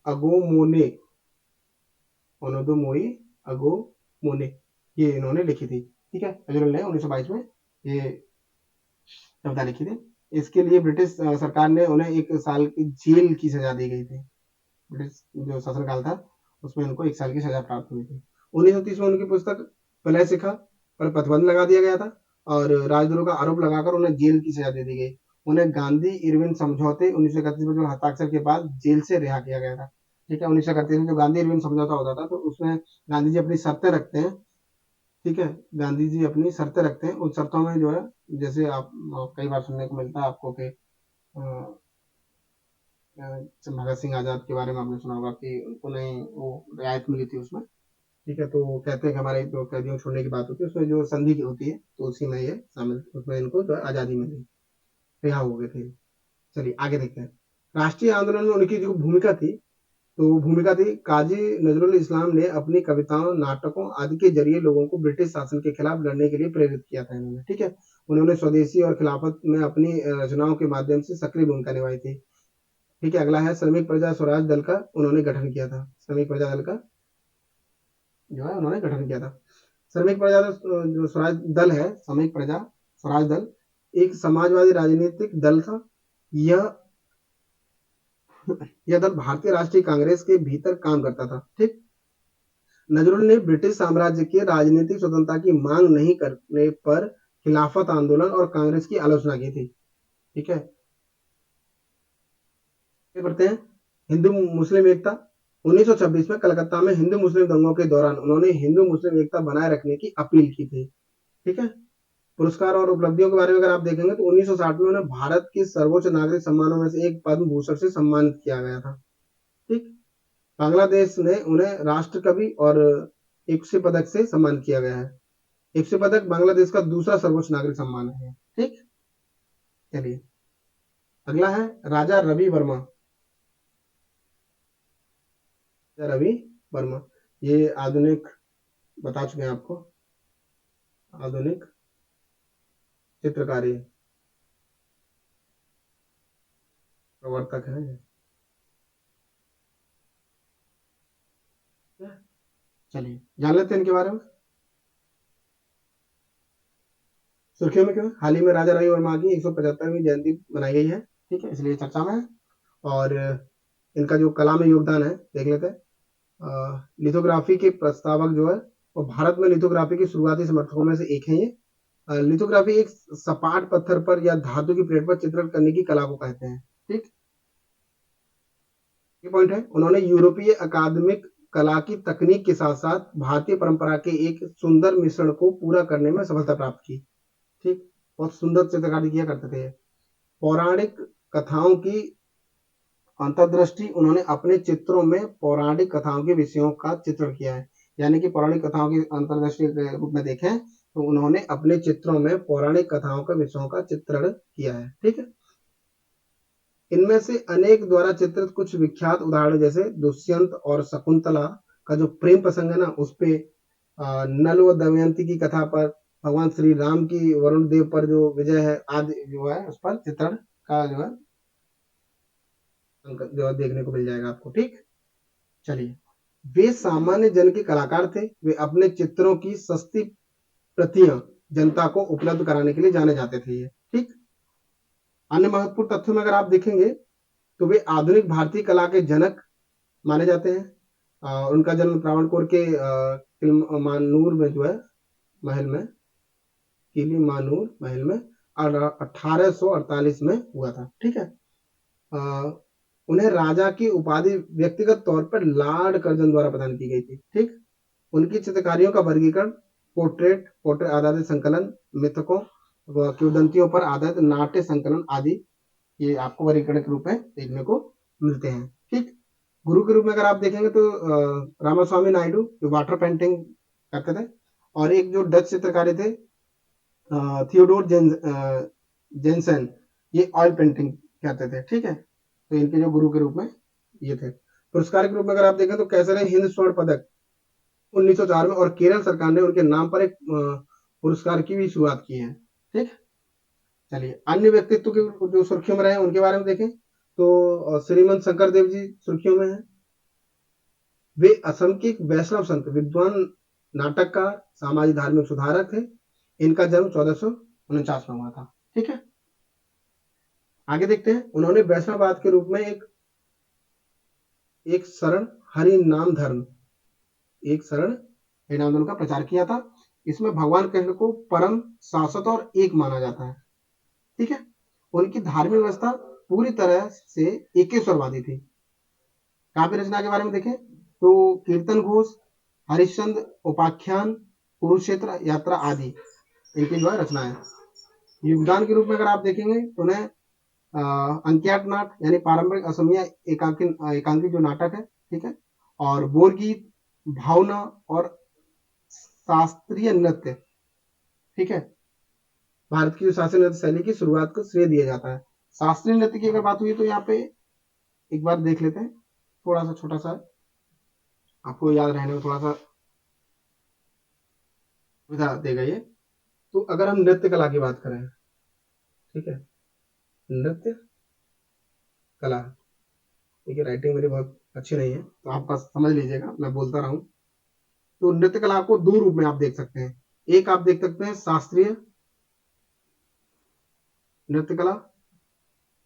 अगो मोने ओनोदो मोई अगो मोने, ये इन्होंने लिखी थी। ठीक है, नजरुल ने 1922 में ये कविता लिखी थी। इसके लिए ब्रिटिश सरकार ने उन्हें 1 साल की जेल की सजा दी गई थी। ब्रिटिश जो शासनकाल था उसमें उनको 1 साल की सजा प्राप्त हुई थी। 1930 में उनकी पुस्तक प्रलय शिखा पर प्रतिबंध लगा दिया गया था, और राजद्रोह का आरोप लगाकर उन्हें जेल की सजा दे दी गई। उन्हें गांधी इरविन समझौते 1931 में जो हस्ताक्षर के बाद जेल से रिहा किया गया था। ठीक है, 1931 में जो गांधी इरविन समझौता होता था, तो उसमें गांधी जी अपनी शर्तें रखते हैं। ठीक है, गांधी जी अपनी शर्तें रखते हैं। उन शर्तों में जो है, जैसे आप कई बार सुनने को मिलता है आपको कि भगत सिंह आजाद के बारे में आपने सुना होगा कि उनको नहीं वो रियायत मिली थी उसमें। ठीक है, तो वो कहते हैं कि हमारे जो कैदियों छोड़ने की बात होती है उसमें जो संधि की होती है, तो उसी में ये शामिल, उसमें इनको जो है आजादी मिली, रिहा हो गए थे। चलिए आगे देखते हैं। राष्ट्रीय आंदोलन में उनकी जो भूमिका थी, तो भूमिका थी, काजी नजरुल इस्लाम ने अपनी कविताओं, नाटकों आदि के जरिए लोगों को ब्रिटिश शासन के खिलाफ लड़ने के लिए प्रेरित किया था इन्होंने। ठीक है, उन्होंने स्वदेशी और खिलाफत में अपनी रचनाओं के माध्यम से सक्रिय भूमिका निभाई थी। ठीक है, अगला है श्रमिक प्रजा स्वराज दल का उन्होंने गठन किया था। श्रमिक प्रजा दल का जो है उन्होंने गठन किया था। श्रमिक प्रजा जो स्वराज दल है, श्रमिक प्रजा स्वराज दल एक समाजवादी राजनीतिक दल था। यह यह दल भारतीय राष्ट्रीय कांग्रेस के भीतर काम करता था। ठीक, नजरुल ने ब्रिटिश साम्राज्य के राजनीतिक स्वतंत्रता की मांग नहीं करने पर खिलाफत आंदोलन और कांग्रेस की आलोचना की थी। ठीक है, बढ़ते हैं। हिंदू मुस्लिम एकता 1926 में कलकत्ता में हिंदू मुस्लिम दंगों के दौरान उन्होंने हिंदू मुस्लिम एकता बनाए रखने की अपील की थी। ठीक है, पुरस्कार और उपलब्धियों के बारे में अगर आप देखेंगे तो 1960 में उन्हें भारत के सर्वोच्च नागरिक सम्मानों में से एक पद्म भूषण से सम्मानित किया गया था। ठीक, बांग्लादेश ने उन्हें राष्ट्र कवि और इक्से पदक से सम्मानित किया गया है। इक्से पदक बांग्लादेश का दूसरा सर्वोच्च नागरिक सम्मान है। ठीक, चलिए अगला है राजा रवि वर्मा। रवि वर्मा ये आधुनिक, बता चुके हैं आपको, आधुनिक चित्रकारी प्रवर्तक है। चलिए जान लेते हैं इनके बारे में। सुर्खियों में क्यों, हाल ही में राजा रवि वर्मा की 175वीं जयंती मनाई गई है। ठीक है, इसलिए चर्चा में है। और इनका जो कला में योगदान है देख लेते हैं। लिथोग्राफी के प्रस्तावक जो है वो भारत में लिथोग्राफी के शुरुआती समर्थकों में से एक है ये। लिथोग्राफी एक सपाट पत्थर पर या धातु की प्लेट पर चित्रण करने की कला को कहते हैं। ठीक, ये पॉइंट है। उन्होंने यूरोपीय अकादमिक कला की तकनीक के साथ साथ भारतीय परंपरा के एक सुंदर मिश्रण को पूरा करने में सफलता प्राप्त की। ठीक, बहुत सुंदर चित्रकारी किया करते थे। पौराणिक कथाओं की अंतर्दृष्टि, उन्होंने अपने चित्रों में पौराणिक कथाओं के विषयों का चित्रण किया है। यानी कि पौराणिक कथाओं की अंतर्दृष्टि के रूप में देखें तो उन्होंने अपने चित्रों में पौराणिक कथाओं के विषयों का चित्रण किया है। ठीक है, इनमें से अनेक द्वारा चित्रित कुछ विख्यात उदाहरण जैसे दुष्यंत और शकुंतला का जो प्रेम प्रसंग है ना, उस पे नल व दमयंती की कथा पर, भगवान श्री राम की वरुण देव पर जो विजय है आदि जो है उस पर चित्रण का जो है देखने को मिल जाएगा आपको। ठीक, चलिए वे सामान्य जन के कलाकार थे। वे अपने चित्रों की सस्ती प्रतियां जनता को उपलब्ध कराने के लिए जाने जाते थे ये। ठीक, अन्य महत्वपूर्ण तथ्यों में अगर आप देखेंगे तो वे आधुनिक भारतीय कला के जनक माने जाते हैं। उनका जन्म त्रावणकोर के किलिमानूर में जो है महल में, किलिमानूर महल में 1848 में हुआ था। ठीक है, उन्हें राजा की उपाधि व्यक्तिगत तौर पर लॉर्ड कर्जन द्वारा प्रदान की गई थी। ठीक, उनकी चित्रकारियों का वर्गीकरण पोर्ट्रेट, पोर्ट्रेट आधारित संकलन, मिथकों व किंवदंतियों पर आधारित नाट्य संकलन आदि ये आपको वर्गीकरण के रूप में देखने को मिलते हैं। ठीक, गुरु के रूप में अगर आप देखेंगे तो रामास्वामी नायडू जो वाटर पेंटिंग करते थे, और एक जो डच चित्रकारी थे थियोडोर जेनसन, ये ऑयल पेंटिंग करते थे। ठीक है, तो इनके जो गुरु के रूप में ये थे। पुरस्कार के रूप में अगर आप देखें तो कैसर हिंद स्वर्ण पदक 1904 में, और केरल सरकार ने उनके नाम पर एक पुरस्कार की भी शुरुआत की है। ठीक, चलिए अन्य व्यक्तित्व के जो सुर्खियों में रहे उनके बारे में देखें तो श्रीमंत शंकर देव जी सुर्खियों में है। वे असम के एक वैष्णव संत, विद्वान, नाटककार, सामाजिक धार्मिक सुधारक थे। इनका जन्म 1449 में हुआ था। ठीक है, आगे देखते हैं। उन्होंने वैष्णववाद के रूप में एक शरण हरि नाम धर्म, एक शरण हरि नाम धर्म का प्रचार किया था। इसमें भगवान कृष्ण को परम शाश्वत और एक माना जाता है। ठीक है, उनकी धार्मिक व्यवस्था पूरी तरह से एकेश्वरवादी थी। काव्य रचना के बारे में देखें तो कीर्तन घोष, हरिश्चंद्र उपाख्यान, कुरुक्षेत्र यात्रा आदि इनकी जो है रचना है। योगदान के रूप में अगर आप देखेंगे तो उन्हें अंक्याट नाट यानी पारंपरिक असमिया एकांकी जो नाटक है, ठीक है, और बोरगीत, भावना और शास्त्रीय नृत्य, ठीक है, भारत की जो शास्त्रीय नृत्य शैली की शुरुआत को श्रेय दिया जाता है। शास्त्रीय नृत्य की अगर बात हुई तो यहाँ पे एक बार देख लेते हैं, थोड़ा सा छोटा सा आपको याद रहने में थोड़ा सा सुविधा देगा ये। तो अगर हम नृत्य कला की बात करें, ठीक है, नृत्य कला, ठीक है, राइटिंग मेरी बहुत अच्छी नहीं है तो आप बस समझ लीजिएगा, मैं बोलता रहा हूँ। तो नृत्य कला को दो रूप में आप देख सकते हैं। एक आप देख सकते हैं शास्त्रीय नृत्य कला,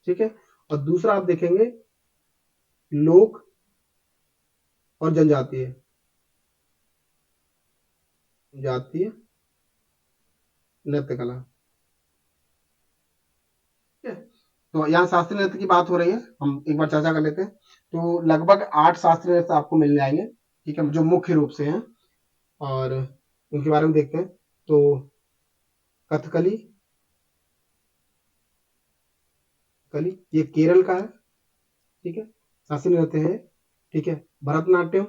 ठीक है, और दूसरा आप देखेंगे लोक और जनजातीय जातीय नृत्य कला, ठीक है। तो यहाँ शास्त्रीय नृत्य की बात हो रही है, हम एक बार चर्चा कर लेते हैं। तो लगभग 8 शास्त्रीय नृत्य आपको मिल जाएंगे, ठीक है, जो मुख्य रूप से हैं, और उनके बारे में देखते हैं। तो कथकली, कली ये केरल का है, ठीक है, शास्त्रीय नृत्य है, ठीक है। भरतनाट्यम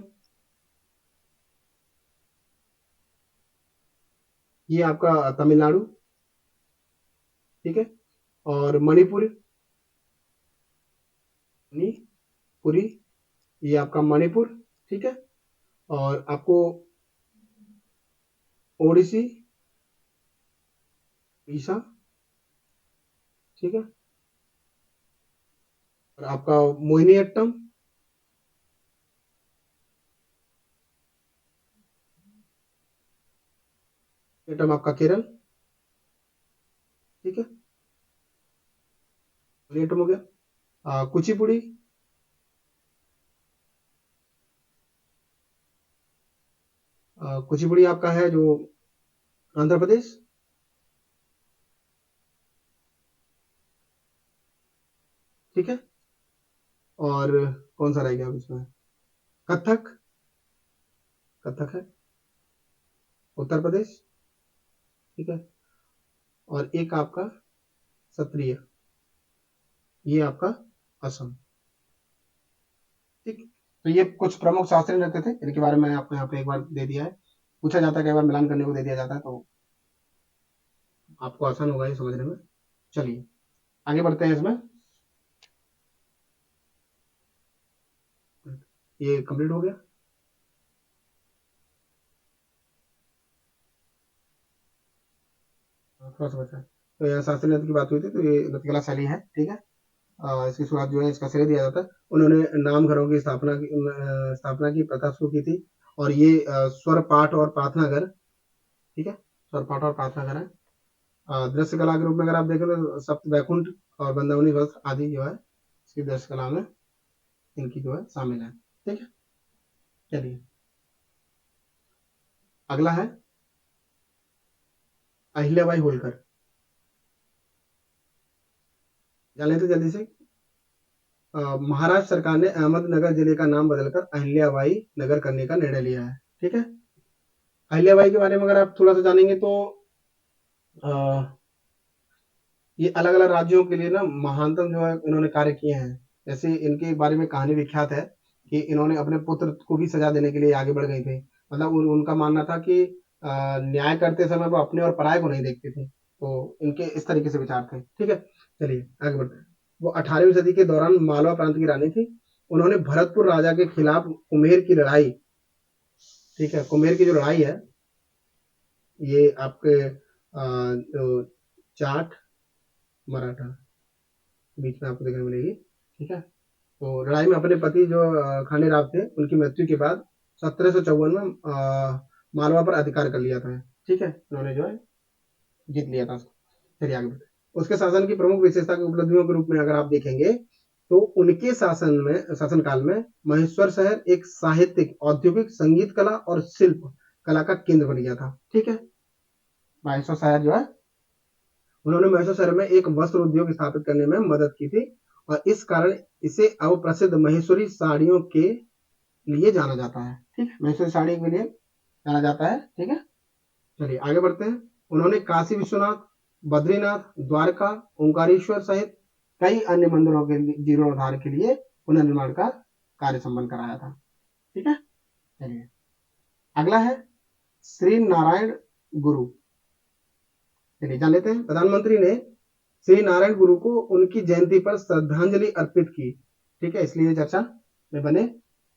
ये आपका तमिलनाडु, ठीक है, और मणिपुरी, मणिपुरी ये आपका मणिपुर, ठीक है, और आपको ओडिसी, उड़ीसा, ठीक है, और आपका मोहिनीअट्टम, एटम आपका केरल, ठीक है, मोहिनीअट्टम हो गया। कुचिपुड़ी, कुचिपुड़ी आपका है जो आंध्र प्रदेश, ठीक है, और कौन सा रह गया अब इसमें, कथक, कथक है उत्तर प्रदेश, ठीक है, और एक आपका सत्रिय ये आपका असम, ठीक। तो ये कुछ प्रमुख शास्त्रीय नृत्य थे, इनके बारे में आपको यहाँ पे एक बार दे दिया है। पूछा जाता है कई बार मिलान करने को दे दिया जाता है, तो आपको आसान होगा ये समझने में। चलिए आगे बढ़ते हैं इसमें। ये कंप्लीट हो गया। थोड़ा सा बचा है। तो यहाँ शास्त्रीय नृत्य की बात हुई थी, तो ये नृत्य कला शैली है, ठीक है। इसकी शुरुआत जो है इसका श्रेय दिया जाता है, उन्होंने नाम घरों की स्थापना की प्रथा शुरू की थी, और ये स्वर पाठ और प्रार्थना घर, ठीक है, स्वर पाठ और प्रार्थना घर है। दृश्य कला के रूप में अगर आप देखें तो सप्त वैकुंठ और वृंदावनी वस्त्र आदि जो है इसकी दृश्य कला में इनकी जो है शामिल है, ठीक है। चलिए अगला है अहिल्याबाई होलकर। जान लेते जल्दी से। महाराष्ट्र सरकार ने अहमदनगर जिले का नाम बदलकर अहिल्याबाई नगर करने का निर्णय लिया है, ठीक है। अहिल्याबाई के बारे में अगर आप थोड़ा सा जानेंगे तो अ, ये अलग अलग राज्यों के लिए ना महानतम जो है इन्होंने कार्य किए हैं। जैसे इनके बारे में कहानी विख्यात है कि इन्होंने अपने पुत्र को भी सजा देने के लिए आगे बढ़ गई थी। मतलब उनका मानना था कि न्याय करते समय वो अपने और पराये को नहीं देखते थे, तो इनके इस तरीके से विचार थे, ठीक है। चलिए आगे बढ़ते हैं। वो 18वीं सदी के दौरान मालवा प्रांत की रानी थी। उन्होंने भरतपुर राजा के खिलाफ कुम्हेर की लड़ाई, ठीक है, कुम्हेर की जो लड़ाई है ये आपके जो जाट मराठा बीच में आपको देखने को मिलेगी, ठीक है। तो लड़ाई में अपने पति जो खांडेराव थे उनकी मृत्यु के बाद 1754 में मालवा पर अधिकार कर लिया था, ठीक है, उन्होंने जो है जीत लिया था। चलिए आगे बढ़ते हैं। उसके शासन की प्रमुख विशेषता की उपलब्धियों के रूप में अगर आप देखेंगे तो उनके शासनकाल में महेश्वर शहर एक साहित्यिक, औद्योगिक, संगीत कला और शिल्प कला का केंद्र बन गया था, ठीक है। महेश्वर शहर जो है उन्होंने मैसूर शहर में एक वस्त्र उद्योग स्थापित करने में मदद की थी और इस कारण इसे अब प्रसिद्ध महेश्वरी साड़ियों के लिए जाना जाता है। ठीक है, महेश्वरी साड़ी के लिए जाना जाता है। ठीक है, चलिए आगे बढ़ते हैं। उन्होंने काशी विश्वनाथ, बद्रीनाथ, द्वारका, ओंकारेश्वर सहित कई अन्य मंदिरों के जीर्णोद्धार के लिए पुनर्निर्माण का कार्य संपन्न कराया था। ठीक है, चलिए अगला है श्री नारायण गुरु। चलिए जान लेते हैं। प्रधानमंत्री ने श्री नारायण गुरु को उनकी जयंती पर श्रद्धांजलि अर्पित की। ठीक है, इसलिए चर्चा में बने।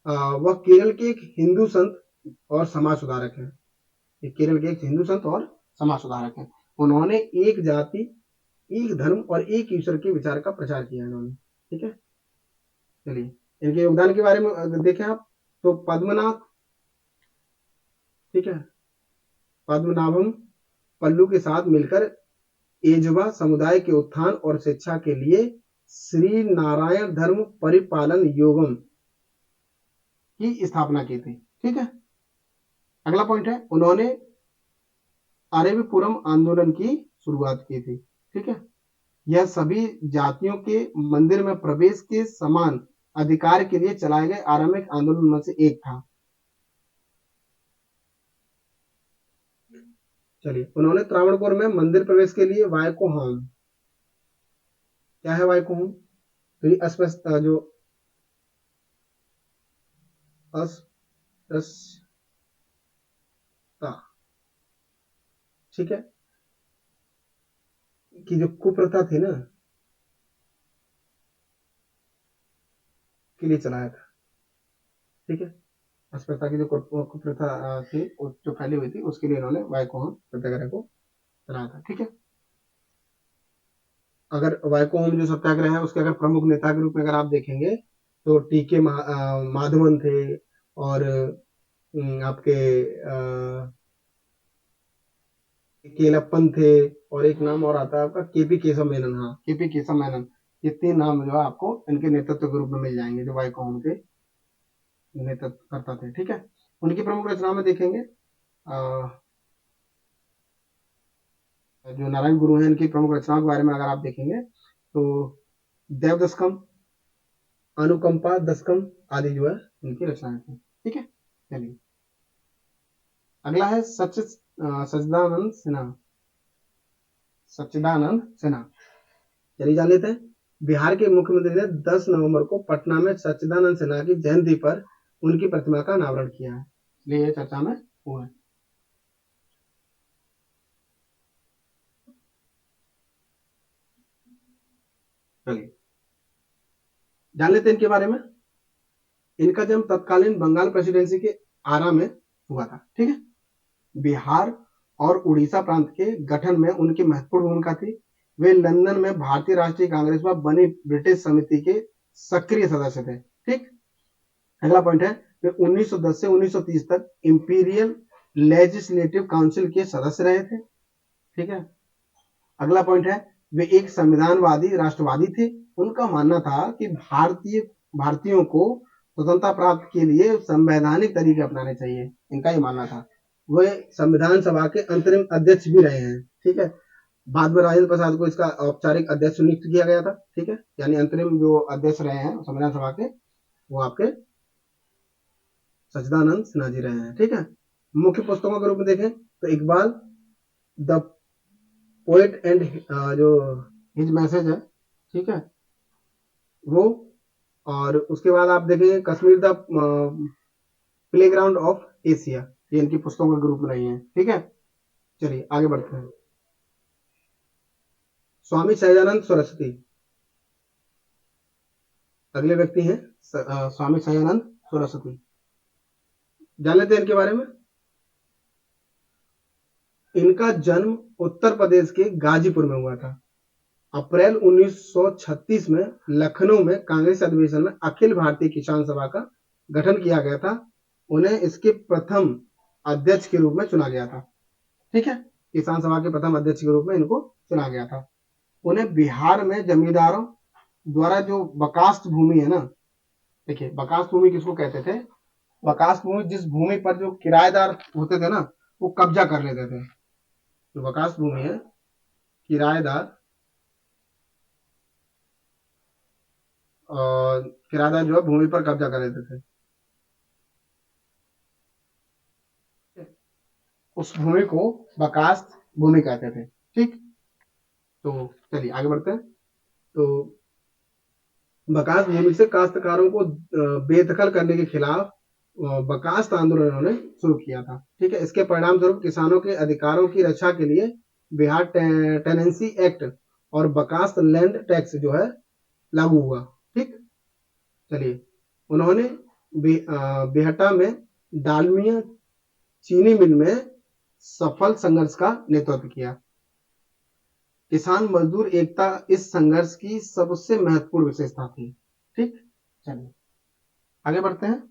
वह केरल के एक हिंदू संत और समाज सुधारक हैं। केरल के एक हिंदू संत और समाज सुधारक हैं। उन्होंने एक जाति, एक धर्म और एक ईश्वर के विचार का प्रचार किया इन्होंने। ठीक है, चलिए इनके योगदान के बारे में अगर देखें आप तो पद्मनाथ, ठीक है, पद्मनाभम पल्लू के साथ मिलकर एजवा समुदाय के उत्थान और शिक्षा के लिए श्री नारायण धर्म परिपालन योगम की स्थापना की थी। ठीक है, अगला पॉइंट है उन्होंने अरेविपुरम आंदोलन की शुरुआत की थी। ठीक है, यह सभी जातियों के मंदिर में प्रवेश के समान अधिकार के लिए चलाए गए आरंभिक आंदोलन में से एक था। चलिए, उन्होंने त्रावणकोर में मंदिर प्रवेश के लिए वायको होम, क्या है वायको होम, तो ये अस्पष्ट जो अस्पृश्यता, ठीक है, कि जो कुप्रथा थी ना के लिए चलाया था। ठीक है, अस्पृश्यता की जो कुप्रथा थी जो फैली हुई थी उसके लिए इन्होंने वायको होम सत्याग्रह को चलाया था। ठीक है, अगर वायको होम जो सत्याग्रह है उसके अगर प्रमुख नेता के रूप में अगर आप देखेंगे तो टीके माधवन थे और आपके केलप्पन थे और एक नाम और आता है आपका केपी केशव मेनन। हाँ, केपी केशव मेनन, ये तीन नाम जो है आपको इनके नेतृत्व के रूप में मिल जाएंगे जो वायको होम के नेतृत्व करता थे। ठीक है, उनकी प्रमुख रचना में देखेंगे जो नारायण गुरु हैं इनकी प्रमुख रचनाओं के बारे में अगर आप देखेंगे तो देव दशकम, अनुकंपा दशकम आदि जो है इनकी रचनाएं थी। ठीक है, चलिए अगला है सच्चिदानंद सिन्हा। सच्चिदानंद सिन्हा, चलिए जान लेते हैं। बिहार के मुख्यमंत्री ने 10 नवंबर को पटना में सच्चिदानंद सिन्हा की जयंती पर उनकी प्रतिमा का अनावरण किया है, इसलिए ये चर्चा में हुआ है। चलिए जान लेते हैं इनके बारे में। इनका जन्म तत्कालीन बंगाल प्रेसिडेंसी के आरा में हुआ था। ठीक है, बिहार और उड़ीसा प्रांत के गठन में उनकी महत्वपूर्ण भूमिका थी। वे लंदन में भारतीय राष्ट्रीय कांग्रेस में बनी ब्रिटिश समिति के सक्रिय सदस्य थे। ठीक, अगला पॉइंट है वे 1910 से 1930 तक इंपीरियल लेजिस्लेटिव काउंसिल के सदस्य रहे थे। ठीक है, अगला पॉइंट है वे एक संविधानवादी राष्ट्रवादी थे। उनका मानना था कि भारतीयों को स्वतंत्रता प्राप्त के लिए संवैधानिक तरीके अपनाने चाहिए, इनका ही मानना था। वे संविधान सभा के अंतरिम अध्यक्ष भी रहे हैं। ठीक है, बाद में राजेंद्र प्रसाद को इसका औपचारिक अध्यक्ष नियुक्त किया गया था। ठीक है, यानी अंतरिम जो अध्यक्ष रहे हैं संविधान सभा के वो आपके सच्चिदानंद सिन्हा जी रहे हैं। ठीक है, मुख्य पुस्तकों के रूप में देखें तो इकबाल द पोएट एंड जो हिज मैसेज है, ठीक है, वो, और उसके बाद आप देखेंगे Kashmir the playground of Asia, ये इनकी पुस्तकों के रूप में रही है। ठीक है, चलिए आगे बढ़ते हैं। स्वामी सहजानंद सरस्वती अगले व्यक्ति हैं, स्वामी सहजानंद सरस्वती, जान लेते हैं इनके बारे में। इनका जन्म उत्तर प्रदेश के गाजीपुर में हुआ था। अप्रैल 1936 में लखनऊ में कांग्रेस अधिवेशन में अखिल भारतीय किसान सभा का गठन किया गया था। उन्हें इसके प्रथम अध्यक्ष के रूप में चुना गया था। ठीक है, किसान सभा के प्रथम अध्यक्ष के रूप में इनको चुना गया था। उन्हें बिहार में जमींदारों द्वारा जो बकास्त भूमि है ना, देखिए बकास्त भूमि किसको कहते थे, बकास्त भूमि जिस भूमि पर जो किराएदार होते थे ना वो कब्जा कर लेते थे, जो बकास्त भूमि है किराएदार किराएदार जो है भूमि पर कब्जा कर लेते थे। उस भूमि को बकास्त भूमि कहते थे। ठीक, तो चलिए आगे बढ़ते हैं। तो बकास्त भूमि से काश्तकारों को बेदखल करने के खिलाफ बकास्त आंदोलन उन्होंने शुरू किया था। ठीक है, इसके परिणाम स्वरूप किसानों के अधिकारों की रक्षा के लिए बिहार टेनेंसी एक्ट और बकास्त लैंड टैक्स जो है लागू हुआ। ठीक, चलिए उन्होंने बेहटा में डालमिया चीनी मिल में सफल संघर्ष का नेतृत्व किया। किसान मजदूर एकता इस संघर्ष की सबसे महत्वपूर्ण विशेषता थी। ठीक, चलिए आगे बढ़ते हैं।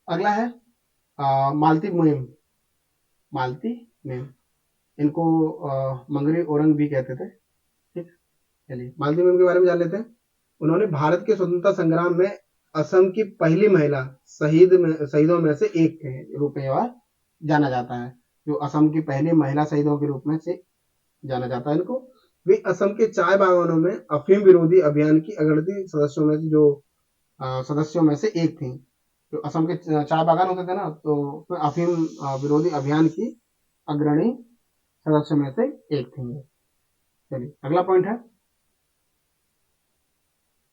अगला है मालती मुहिम। मालती मुहिम, इनको मंगरी औरंग भी कहते थे। ठीक, चलिए मालती मुहिम के बारे में जान लेते हैं। उन्होंने भारत के स्वतंत्रता संग्राम में असम की पहली महिला शहीदों में से एक के रूप में जाना जाता है। जो असम की पहली महिला शहीदों के रूप में से जाना जाता है इनको। वे असम के चाय बागानों में अफीम विरोधी अभियान की अग्रणी सदस्यों में से एक थी। जो असम के चाय बागान होते थे ना, तो उसमें अफीम विरोधी अभियान की अग्रणी सदस्यों में से एक थी। चलिए अगला पॉइंट है,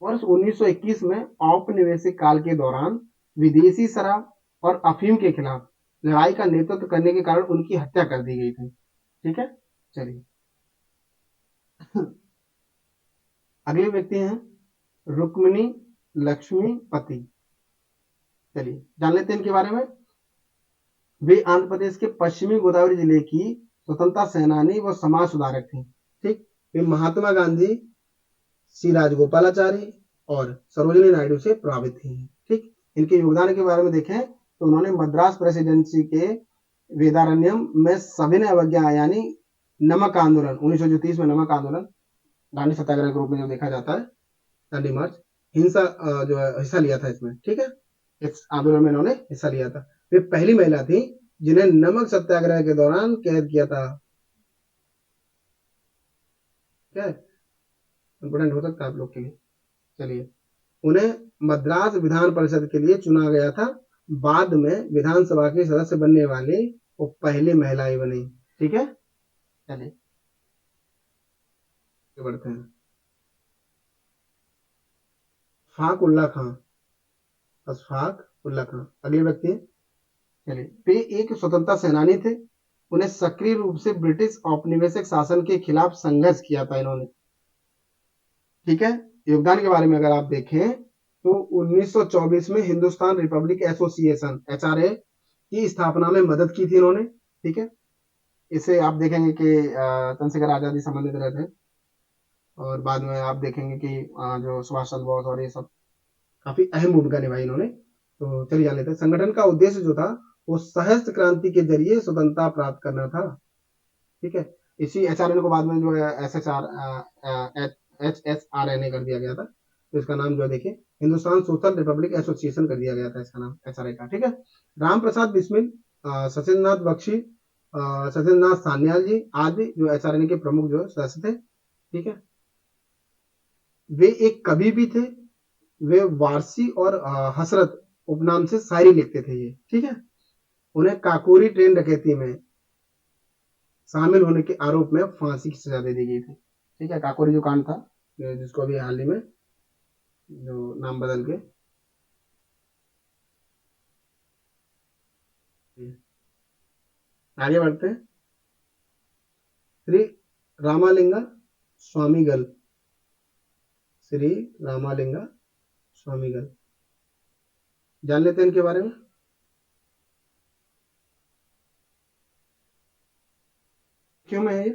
वर्ष 1921 में औपनिवेशिक काल के दौरान विदेशी शराब और अफीम के खिलाफ लड़ाई का नेतृत्व करने के कारण उनकी हत्या कर दी गई थी। ठीक है, चलिए अगले व्यक्ति हैं रुक्मिणी लक्ष्मी पति। चलिए जान लेते हैं इनके बारे में। वे आंध्र प्रदेश के पश्चिमी गोदावरी जिले की स्वतंत्रता सेनानी व समाज सुधारक थी। ठीक, वे महात्मा गांधी, सी राजगोपालाचारी और सरोजिनी नायडू से प्रभावित थी। ठीक, इनके योगदान के बारे में देखें तो उन्होंने मद्रास प्रेसिडेंसी के वेदारण्यम में सविनय अवज्ञा यानी नमक आंदोलन 1930 में नमक आंदोलन दांडी सत्याग्रह के रूप में जो देखा जाता है, दांडी मार्च, हिंसा जो है हिस्सा लिया था इसमें। ठीक है, इस आंदोलन में इन्होंने हिस्सा लिया था। वे पहली महिला थी जिन्हें नमक सत्याग्रह के दौरान कैद किया था। क्या इंपोर्टेंट हो सकता है आप लोग के लिए। चलिए, उन्हें मद्रास विधान परिषद के लिए चुना गया था। बाद में विधानसभा के सदस्य बनने वाली वो पहली महिला बनी। ठीक है, चलिए बढ़ते हैं। अशफाक उल्ला खां। अशफाक उल्ला खां अगले व्यक्ति। चलिए, वे एक स्वतंत्रता सेनानी थे। उन्हें सक्रिय रूप से ब्रिटिश औपनिवेशिक शासन के खिलाफ संघर्ष किया था इन्होंने। ठीक है, योगदान के बारे में अगर आप देखें तो 1924 में हिंदुस्तान रिपब्लिक एसोसिएशन एचआरए की स्थापना में मदद की थी इन्होंने। ठीक है, इसे आप देखेंगे कि चंद्रशेखर आजाद जी संबंधित रहे थे, और बाद में आप देखेंगे कि जो सुभाष चंद्र बोस और ये सब काफी अहम भूमिका निभाई इन्होंने। तो चलिए जान लेते हैं। संगठन का उद्देश्य जो था वो सशस्त्र क्रांति के जरिए स्वतंत्रता प्राप्त करना था। ठीक है, इसी एचआरएन को बाद में जो है HSRNA कर दिया गया था। तो इसका नाम जो है देखिए हिंदुस्तान सोशल रिपब्लिक एसोसिएशन कर दिया गया था इसका नाम एचआरए का। ठीक है, राम प्रसाद बिस्मिल, सचिंद्रनाथ बख्शी, सचिंद्रनाथ सान्याल जी आदि जो एचआरएन के प्रमुख जो सदस्य थे। ठीक है, वे एक कवि भी थे। वे वारसी और हसरत उपनाम से शायरी लिखते थे ये। ठीक है, उन्हें काकोरी ट्रेन डकैती में शामिल होने के आरोप में फांसी की सजा दे दी गई थी। ठीक है, काकोरी जो कांड था जिसको अभी हाल ही में जो नाम बदल के आगे बढ़ते हैं। श्री रामालिंगा स्वामीगल। श्री रामालिंगा स्वामीगल जान लेते हैं इनके बारे में। क्यों है ये,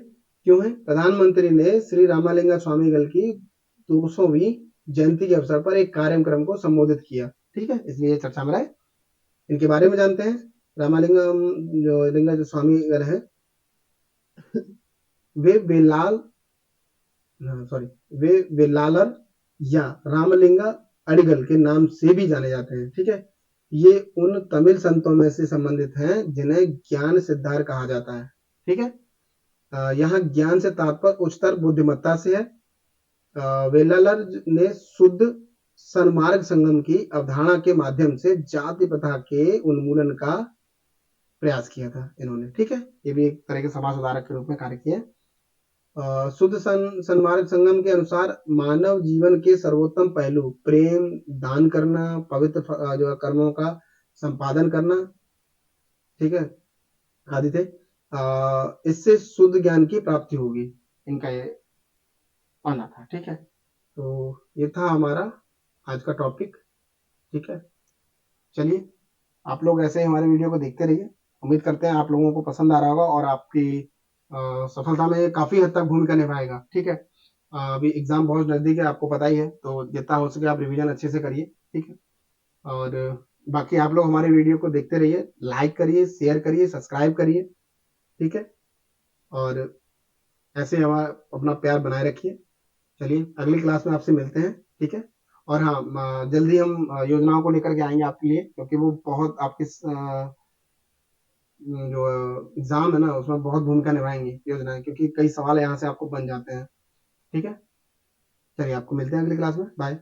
क्यों है? प्रधानमंत्री ने श्री रामालिंगा स्वामीगल की 200वीं जयंती के अवसर पर एक कार्यक्रम को संबोधित किया। ठीक है, इसलिए चर्चा में रहे। इनके बारे में जानते हैं। रामालिंगम जो लिंगा जो स्वामीगल है वे बेलाल सॉरी वे बेलालर या रामलिंगा अडिगल के नाम से भी जाने जाते हैं। ठीक है, ये उन तमिल संतों में से संबंधित हैं जिन्हें ज्ञान सिद्धार कहा जाता है। ठीक है। यहाँ ज्ञान से तात्पर्य उच्चतर बुद्धिमत्ता से है। वेलालर ने शुद्ध सन्मार्ग संगम की अवधारणा के माध्यम से जाति प्रथा के उन्मूलन का प्रयास किया था इन्होंने। ठीक है, ये भी एक तरह के समाज सुधारक के रूप में कार्य किए। शुद्ध सन्मार्ग संगम के अनुसार मानव जीवन के सर्वोत्तम पहलू प्रेम, दान करना, पवित्र जो कर्मों का संपादन करना, ठीक है, आदि थे। इससे शुद्ध ज्ञान की प्राप्ति होगी, इनका ये मानना था। ठीक है, तो ये था हमारा आज का टॉपिक। ठीक है, चलिए आप लोग ऐसे ही हमारे वीडियो को देखते रहिए। उम्मीद करते हैं आप लोगों को पसंद आ रहा होगा और आपकी सफलता में काफ़ी हद तक भूमिका निभाएगा। ठीक है, अभी एग्ज़ाम बहुत नज़दीक है, आपको पता ही है, तो जितना हो सके आप रिवीजन अच्छे से करिए। ठीक है, और बाकी आप लोग हमारे वीडियो को देखते रहिए, लाइक करिए, शेयर करिए, सब्सक्राइब करिए। ठीक है, और ऐसे हमारा अपना प्यार बनाए रखिए। चलिए अगली क्लास में आपसे मिलते हैं। ठीक है, और हाँ, जल्दी हम योजनाओं को लेकर के आएंगे आपके लिए, क्योंकि वो बहुत आपके जो एग्जाम है ना उसमें बहुत भूमिका निभाएंगी योजनाएं, क्योंकि कई सवाल यहाँ से आपको बन जाते हैं। ठीक है, चलिए आपको मिलते हैं अगली क्लास में। बाय।